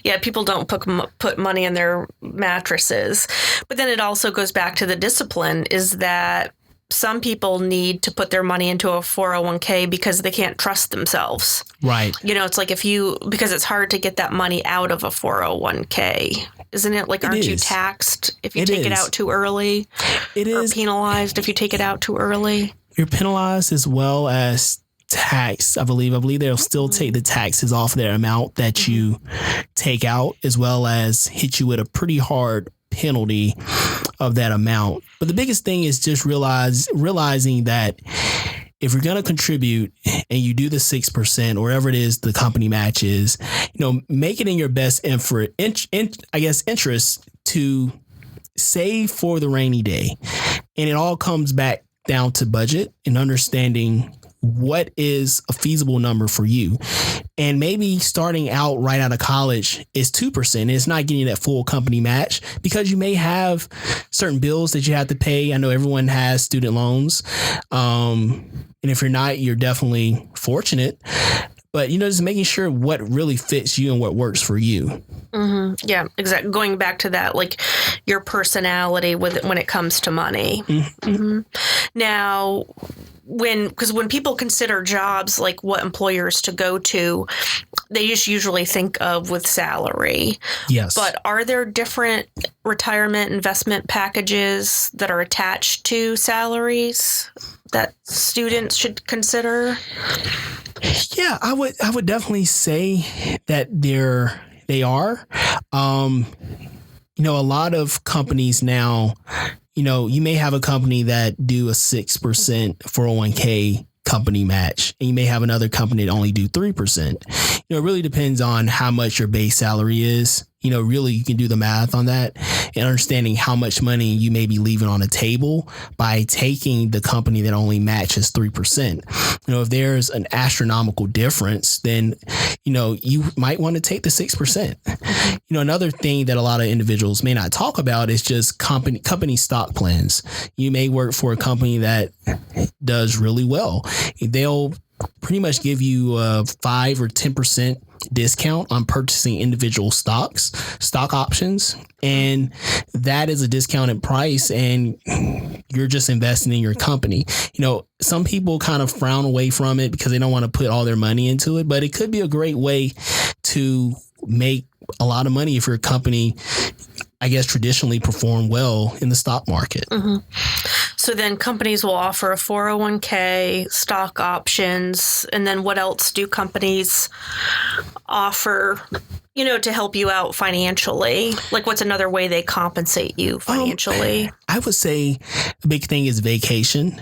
Yeah, people don't put money in their mattresses. But then it also goes back to the discipline, is that some people need to put their money into a 401k because they can't trust themselves. Right. You know, it's like because it's hard to get that money out of a 401k. Isn't it? Like, aren't you taxed if you take it out too early? It is. Or penalized if you take it out too early? You're penalized as well as taxed, I believe. I believe they'll still take the taxes off their amount that you take out, as well as hit you with a pretty hard penalty of that amount. But the biggest thing is just realizing that if you're going to contribute and you do the 6%, or whatever it is the company match is, make it in your best interest to save for the rainy day. And it all comes back down to budget and understanding what is a feasible number for you. And maybe starting out right out of college is 2%. It's not getting that full company match, because you may have certain bills that you have to pay. I know everyone has student loans. And if you're not, you're definitely fortunate. But, just making sure what really fits you and what works for you. Mm-hmm. Yeah, exactly. Going back to that, like your personality when it comes to money. Mm-hmm. Mm-hmm. Now, because when people consider jobs, like what employers to go to, they just usually think of with salary. Yes. But are there different retirement investment packages that are attached to salaries that students should consider? Yeah, I would definitely say that they are. A lot of companies now, you may have a company that do a 6% 401k company match, and you may have another company that only do 3%. It really depends on how much your base salary is. Really, you can do the math on that and understanding how much money you may be leaving on the table by taking the company that only matches 3%. If there's an astronomical difference, then, you might want to take the 6%. Another thing that a lot of individuals may not talk about is just company stock plans. You may work for a company that does really well. They'll pretty much give you a 5 or 10% discount on purchasing individual stock options. And that is a discounted price, and you're just investing in your company. Some people kind of frown away from it because they don't want to put all their money into it, but it could be a great way to make a lot of money if your company, I guess, traditionally perform well in the stock market. Mm-hmm. So then companies will offer a 401k, stock options, and then what else do companies offer to help you out financially? Like, what's another way they compensate you financially? I would say a big thing is vacation.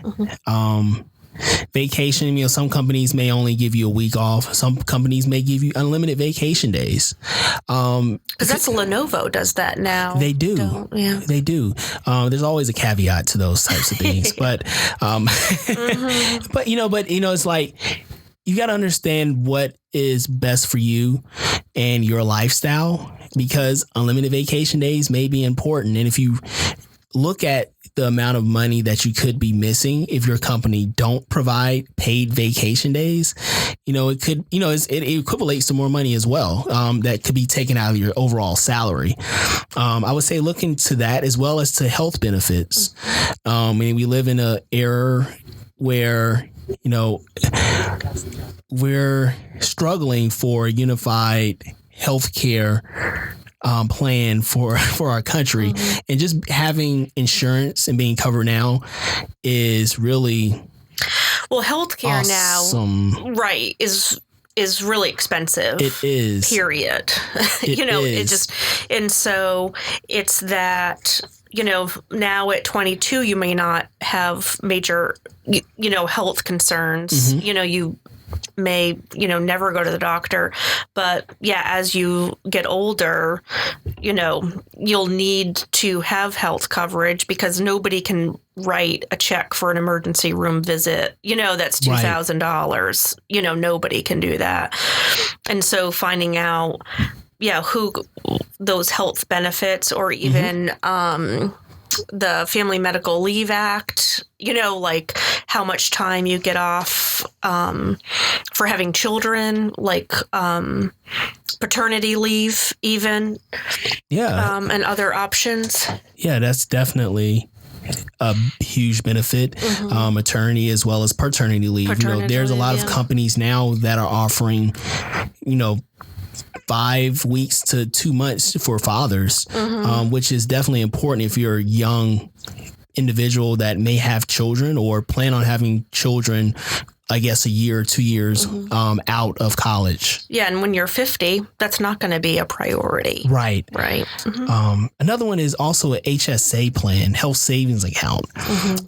Vacation, some companies may only give you a week off. Some companies may give you unlimited vacation days. Because that's Lenovo does that now. They do. Yeah. They do. There's always a caveat to those types of things. But, but it's like, you got to understand what is best for you and your lifestyle, because unlimited vacation days may be important. And if you look at the amount of money that you could be missing if your company don't provide paid vacation days, it could, it equivalates to more money as well. That could be taken out of your overall salary. I would say look into that as well as to health benefits. We live in an era where, we're struggling for a unified healthcare plan for our country, and just having insurance and being covered now is really healthcare awesome. Now, right, is really expensive. It is. Period. It just, and so it's that. Now at 22, you may not have major, health concerns. You may, never go to the doctor. But yeah, as you get older, you'll need to have health coverage, because nobody can write a check for an emergency room visit. That's $2,000. Nobody can do that. And so finding out, who those health benefits, or even the Family Medical Leave Act, like how much time you get off for having children, like paternity leave even. Yeah. And other options. Yeah, that's definitely a huge benefit. Maternity as well as paternity leave. There's a lot of companies now that are offering, 5 weeks to 2 months for fathers, which is definitely important if you're a young individual that may have children or plan on having children, I guess, a year or 2 years out of college. Yeah, and when you're 50, that's not going to be a priority. Right. Right. Another one is also an HSA plan, health savings account.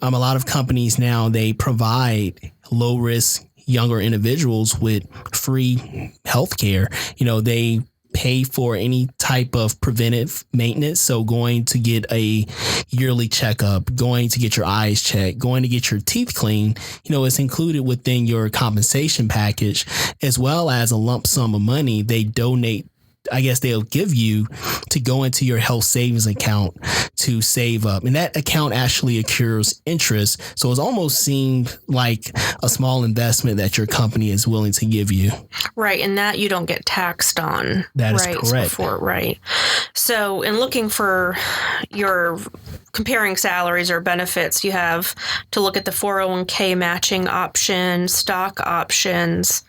A lot of companies now, they provide low risk younger individuals with free health care. They pay for any type of preventive maintenance. So going to get a yearly checkup, going to get your eyes checked, going to get your teeth cleaned, it's included within your compensation package, as well as a lump sum of money they donate. I guess they'll give you to go into your health savings account to save up. And that account actually accrues interest. So it's almost seemed like a small investment that your company is willing to give you. Right. And that you don't get taxed on. That is correct. Right. So in looking for your comparing salaries or benefits, you have to look at the 401k matching options, stock options,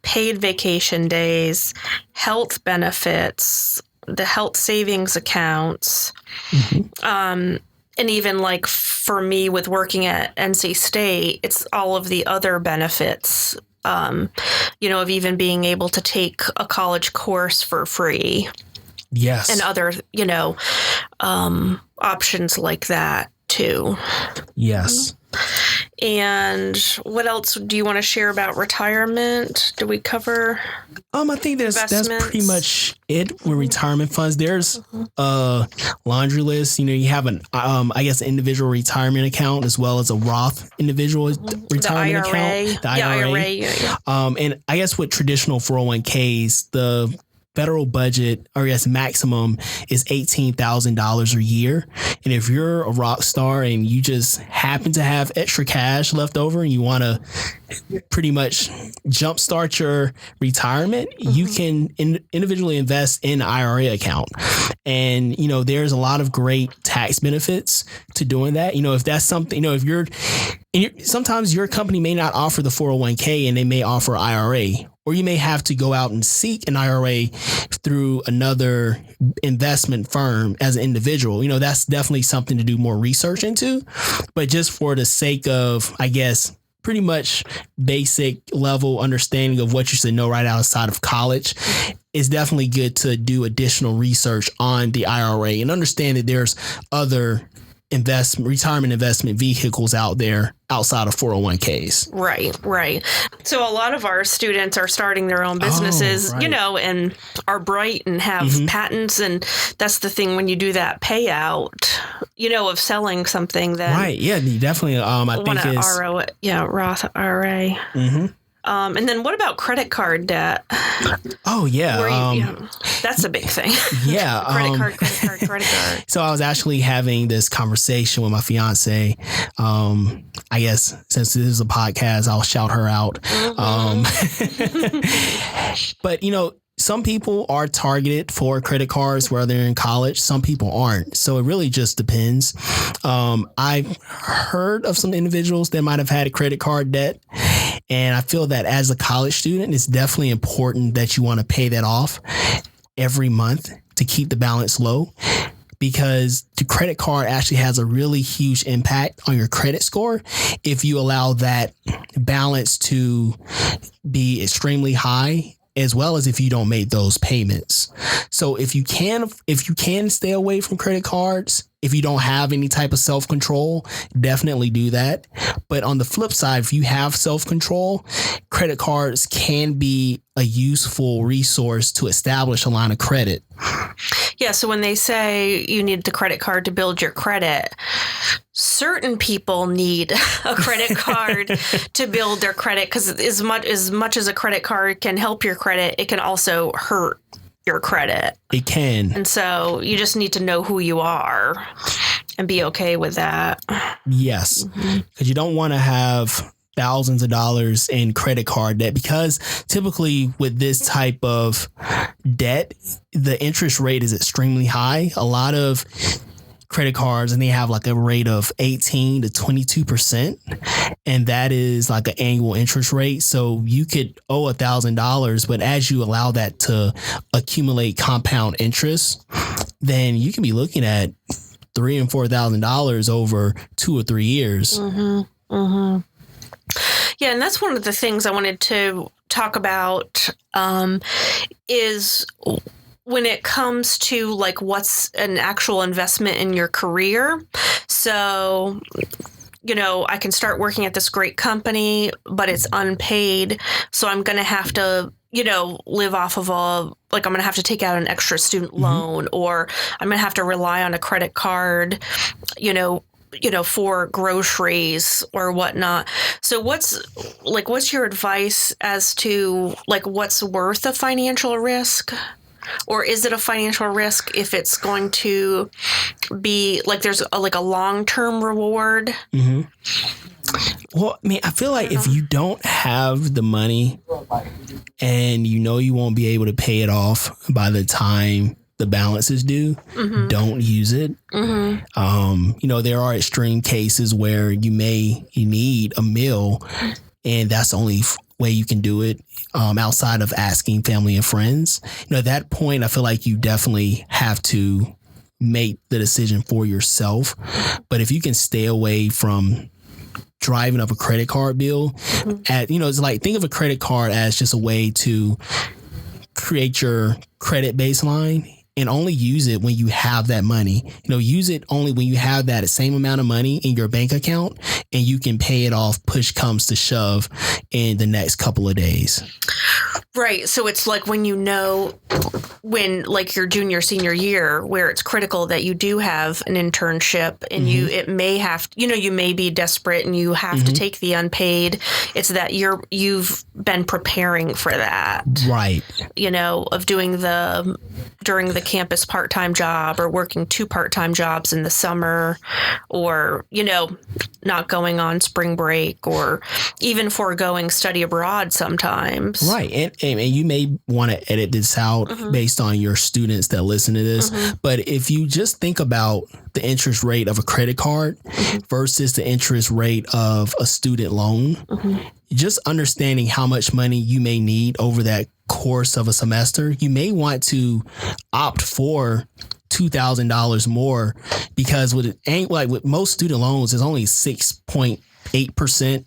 paid vacation days, health benefits, the health savings accounts. And even like for me with working at NC State, it's all of the other benefits, of even being able to take a college course for free. Yes. And other, options like that too. Yes. And what else do you want to share about retirement? Do we cover? I think that's pretty much it with retirement funds. There's a laundry list. You have an individual retirement account as well as a Roth individual retirement account. The IRA. Yeah. And I guess with traditional 401ks, the federal budget, or yes, maximum is $18,000 a year. And if you're a rock star and you just happen to have extra cash left over and you want to pretty much jumpstart your retirement, you can individually invest in an IRA account. And, there's a lot of great tax benefits to doing that. If that's something, if you're, sometimes your company may not offer the 401k and they may offer IRA. Or you may have to go out and seek an IRA through another investment firm as an individual. That's definitely something to do more research into. But just for the sake of, I guess, pretty much basic level understanding of what you should know right outside of college, it's definitely good to do additional research on the IRA and understand that there's other retirement investment vehicles out there outside of 401ks. Right. So a lot of our students are starting their own businesses, right. And are bright and have patents. And that's the thing when you do that payout, of selling something that. Right. Yeah, you definitely. I think it's Roth IRA. Mm-hmm. And then what about credit card debt? Oh, yeah. That's a big thing. Yeah. credit card. So I was actually having this conversation with my fiance. I guess since this is a podcast, I'll shout her out. But, some people are targeted for credit cards where they're in college. Some people aren't. So it really just depends. I've heard of some individuals that might have had a credit card debt. And I feel that as a college student, it's definitely important that you want to pay that off every month to keep the balance low, because the credit card actually has a really huge impact on your credit score if you allow that balance to be extremely high, as well as if you don't make those payments. So if you can stay away from credit cards, if you don't have any type of self-control, definitely do that. But on the flip side, if you have self-control, credit cards can be a useful resource to establish a line of credit. Yeah, so when they say you need the credit card to build your credit, certain people need a credit card to build their credit, because as much as a credit card can help your credit, it can also hurt your credit. It can. And so you just need to know who you are and be okay with that. Yes, because you don't want to have thousands of dollars in credit card debt, because typically with this type of debt, the interest rate is extremely high. A lot of credit cards, and they have like a rate of 18 to 22%. And that is like an annual interest rate. So you could owe $1,000, but as you allow that to accumulate compound interest, then you can be looking at $3,000 and $4,000 over 2 or 3 years. Yeah, and that's one of the things I wanted to talk about is when it comes to like what's an actual investment in your career. So, I can start working at this great company, but it's unpaid. So I'm going to have to, live off of I'm going to have to take out an extra student loan, or I'm going to have to rely on a credit card, for groceries or whatnot. So what's your advice as to like what's worth a financial risk? Or is it a financial risk if it's going to be like there's a long-term reward? Well, I feel like if you don't have the money and you won't be able to pay it off by the time the balance is due, don't use it. There are extreme cases where you need a meal, and that's the only way you can do it outside of asking family and friends. At that point, I feel like you definitely have to make the decision for yourself. But if you can stay away from driving up a credit card bill, it's like, think of a credit card as just a way to create your credit baseline. And only use it when you have that money. Use it only when you have that same amount of money in your bank account, and you can pay it off push comes to shove in the next couple of days. Right. So it's like when when like your junior, senior year, where it's critical that you do have an internship, and it may have, you may be desperate and you have to take the unpaid. It's that you've been preparing for that. Right. Of doing during the campus part-time job, or working 2 part-time jobs in the summer, or, not going on spring break, or even foregoing study abroad sometimes. Right. And you may want to edit this out based on your students that listen to this. But if you just think about the interest rate of a credit card versus the interest rate of a student loan, just understanding how much money you may need over that course of a semester, you may want to opt for $2,000 more, because with most student loans, it's only 6.8%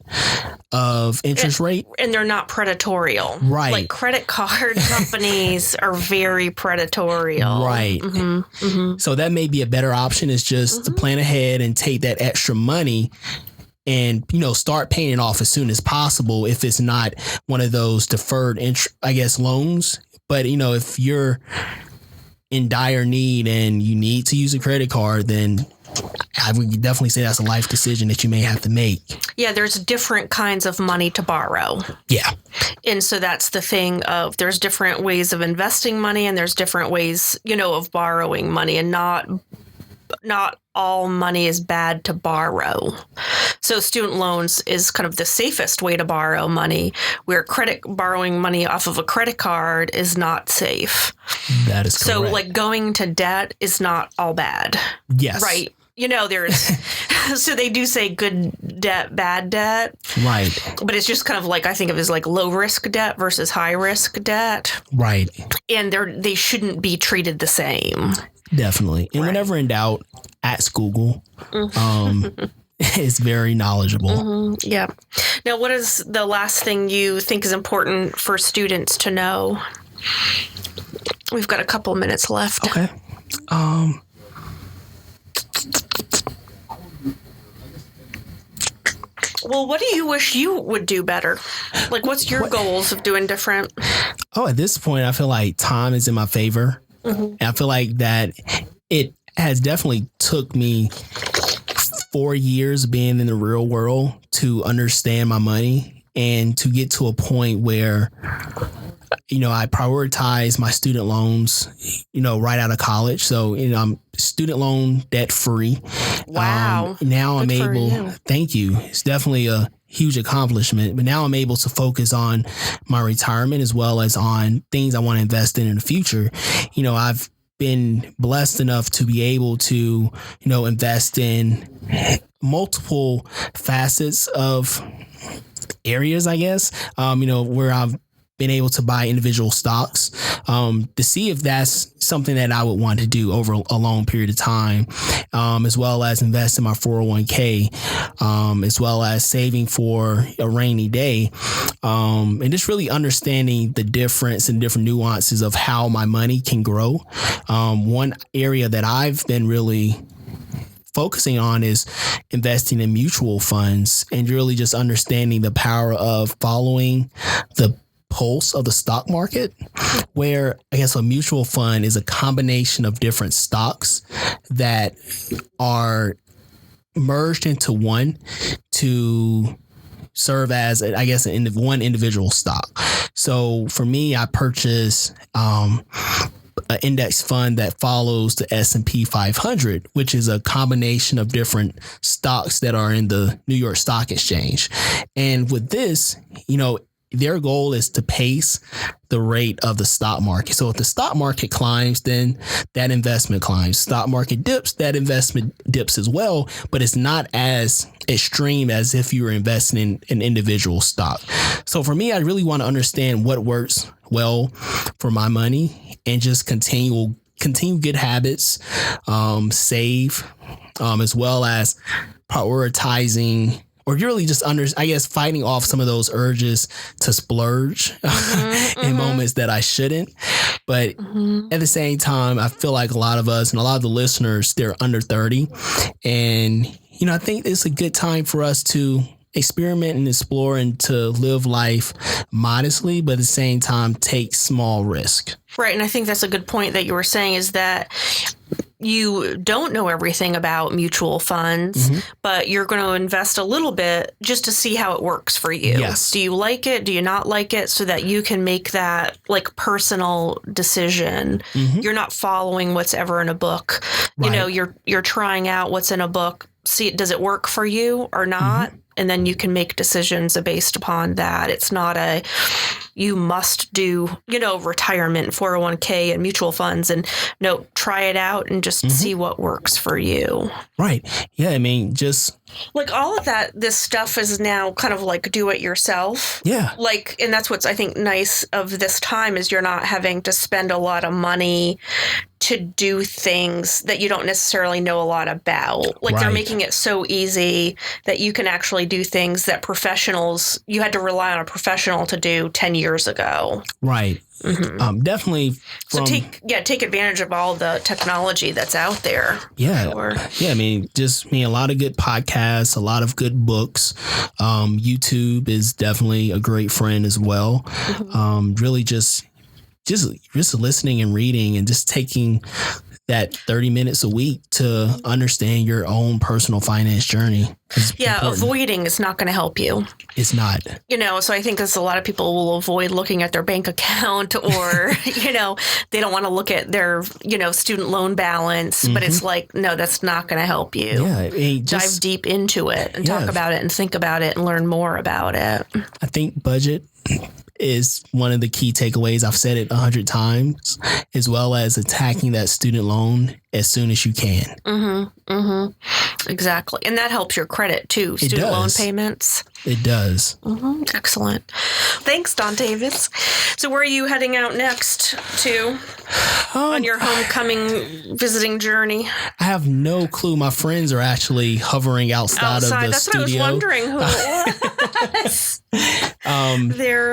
of interest rate. And they're not predatorial. Right. Like credit card companies are very predatorial. Right. So that may be a better option, is just to plan ahead and take that extra money and, start paying it off as soon as possible if it's not one of those deferred, loans. But, if you're in dire need and you need to use a credit card, then I would definitely say that's a life decision that you may have to make. Yeah, there's different kinds of money to borrow. Yeah. And so that's the thing of there's different ways of investing money and there's different ways, of borrowing money, and not all money is bad to borrow. So student loans is kind of the safest way to borrow money, where borrowing money off of a credit card is not safe. That is correct. So like going to debt is not all bad. Yes. Right. There's, so they do say good debt, bad debt. Right. But it's just kind of like, I think of it as like low risk debt versus high risk debt. Right. And they shouldn't be treated the same. Definitely. And whenever in doubt, ask Google. It's very knowledgeable. Yeah. Now, what is the last thing you think is important for students to know? We've got a couple minutes left. Okay. Well, what do you wish you would do better? Like, what's your goals of doing different? Oh, at this point, I feel like time is in my favor. And I feel like that it has definitely took me 4 years being in the real world to understand my money and to get to a point where, I prioritize my student loans, right out of college. So, I'm student loan debt free. Wow. Now Good I'm for able, you. Thank you. It's definitely a huge accomplishment, but now I'm able to focus on my retirement as well as on things I want to invest in the future. I've been blessed enough to be able to, invest in multiple facets of areas, I guess, where I've been able to buy individual stocks to see if that's something that I would want to do over a long period of time, as well as invest in my 401k, as well as saving for a rainy day, and just really understanding the difference and different nuances of how my money can grow. One area that I've been really focusing on is investing in mutual funds and really just understanding the power of following the pulse of the stock market, where I guess a mutual fund is a combination of different stocks that are merged into one to serve as, I guess, one individual stock. So for me, I purchase an index fund that follows the S&P 500, which is a combination of different stocks that are in the New York Stock Exchange. And with this, their goal is to pace the rate of the stock market. So if the stock market climbs, then that investment climbs. Stock market dips, that investment dips as well, but it's not as extreme as if you were investing in an individual stock. So for me, I really want to understand what works well for my money and just continue good habits, save, as well as prioritizing, or really just fighting off some of those urges to splurge in moments that I shouldn't. But at the same time, I feel like a lot of us and a lot of the listeners, they're under 30. And, I think it's a good time for us to experiment and explore and to live life modestly, but at the same time, take small risk. Right. And I think that's a good point that you were saying, is that you don't know everything about mutual funds, but you're going to invest a little bit just to see how it works for you. Yes. Do you like it? Do you not like it? So that you can make that like personal decision. You're not following what's ever in a book. Right. You're trying out what's in a book. See, does it work for you or not? And then you can make decisions based upon that. It's not you must do, retirement, 401k and mutual funds, and try it out and just see what works for you. Right. Yeah. I mean, just Like all of that, this stuff is now kind of like do it yourself. Yeah. Like, and that's what's, I think, nice of this time is you're not having to spend a lot of money to do things that you don't necessarily know a lot about. Like they're making it so easy that you can actually do things that you had to rely on a professional to do 10 years ago. Right. Mm-hmm. Definitely. So take advantage of all the technology that's out there. Yeah. Sure. Yeah. I mean, a lot of good podcasts, a lot of good books. YouTube is definitely a great friend as well. Mm-hmm. Really just listening and reading and just taking that 30 minutes a week to understand your own personal finance journey. Avoiding is not going to help you. It's not. So I think a lot of people will avoid looking at their bank account or, they don't want to look at their, student loan balance. Mm-hmm. But it's like, no, that's not going to help you. Yeah. Dive deep into it and talk about it and think about it and learn more about it. I think budget is one of the key takeaways. I've said it 100 times, as well as attacking that student loan as soon as you can. Mm-hmm. Mm-hmm. Exactly. And that helps your credit too. Student loan payments. It does. Mm-hmm. Excellent. Thanks, Dontavis. So where are you heading out next to on your homecoming visiting journey? I have no clue. My friends are actually hovering outside of the That's studio. What I was wondering who it was. They're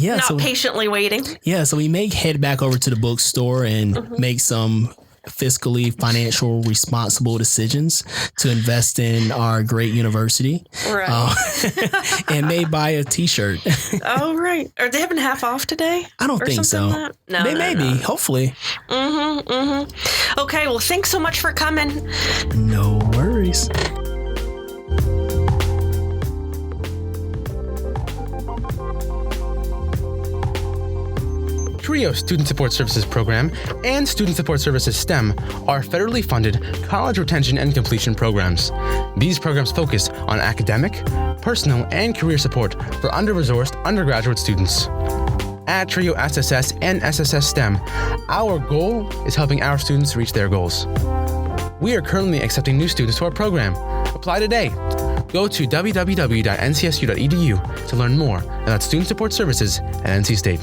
not patiently waiting. Yeah, so we may head back over to the bookstore and make some fiscally financial responsible decisions to invest in our great university. Right. And may buy a t-shirt. Oh, right. Are they having half off today? I don't think so. Like no, they may be, hopefully. Mm-hmm, mm-hmm. Okay, well, thanks so much for coming. No worries. TRIO Student Support Services Program and Student Support Services STEM are federally funded college retention and completion programs. These programs focus on academic, personal, and career support for under-resourced undergraduate students. At TRIO SSS and SSS STEM, our goal is helping our students reach their goals. We are currently accepting new students to our program. Apply today. Go to www.ncsu.edu to learn more about student support services at NC State.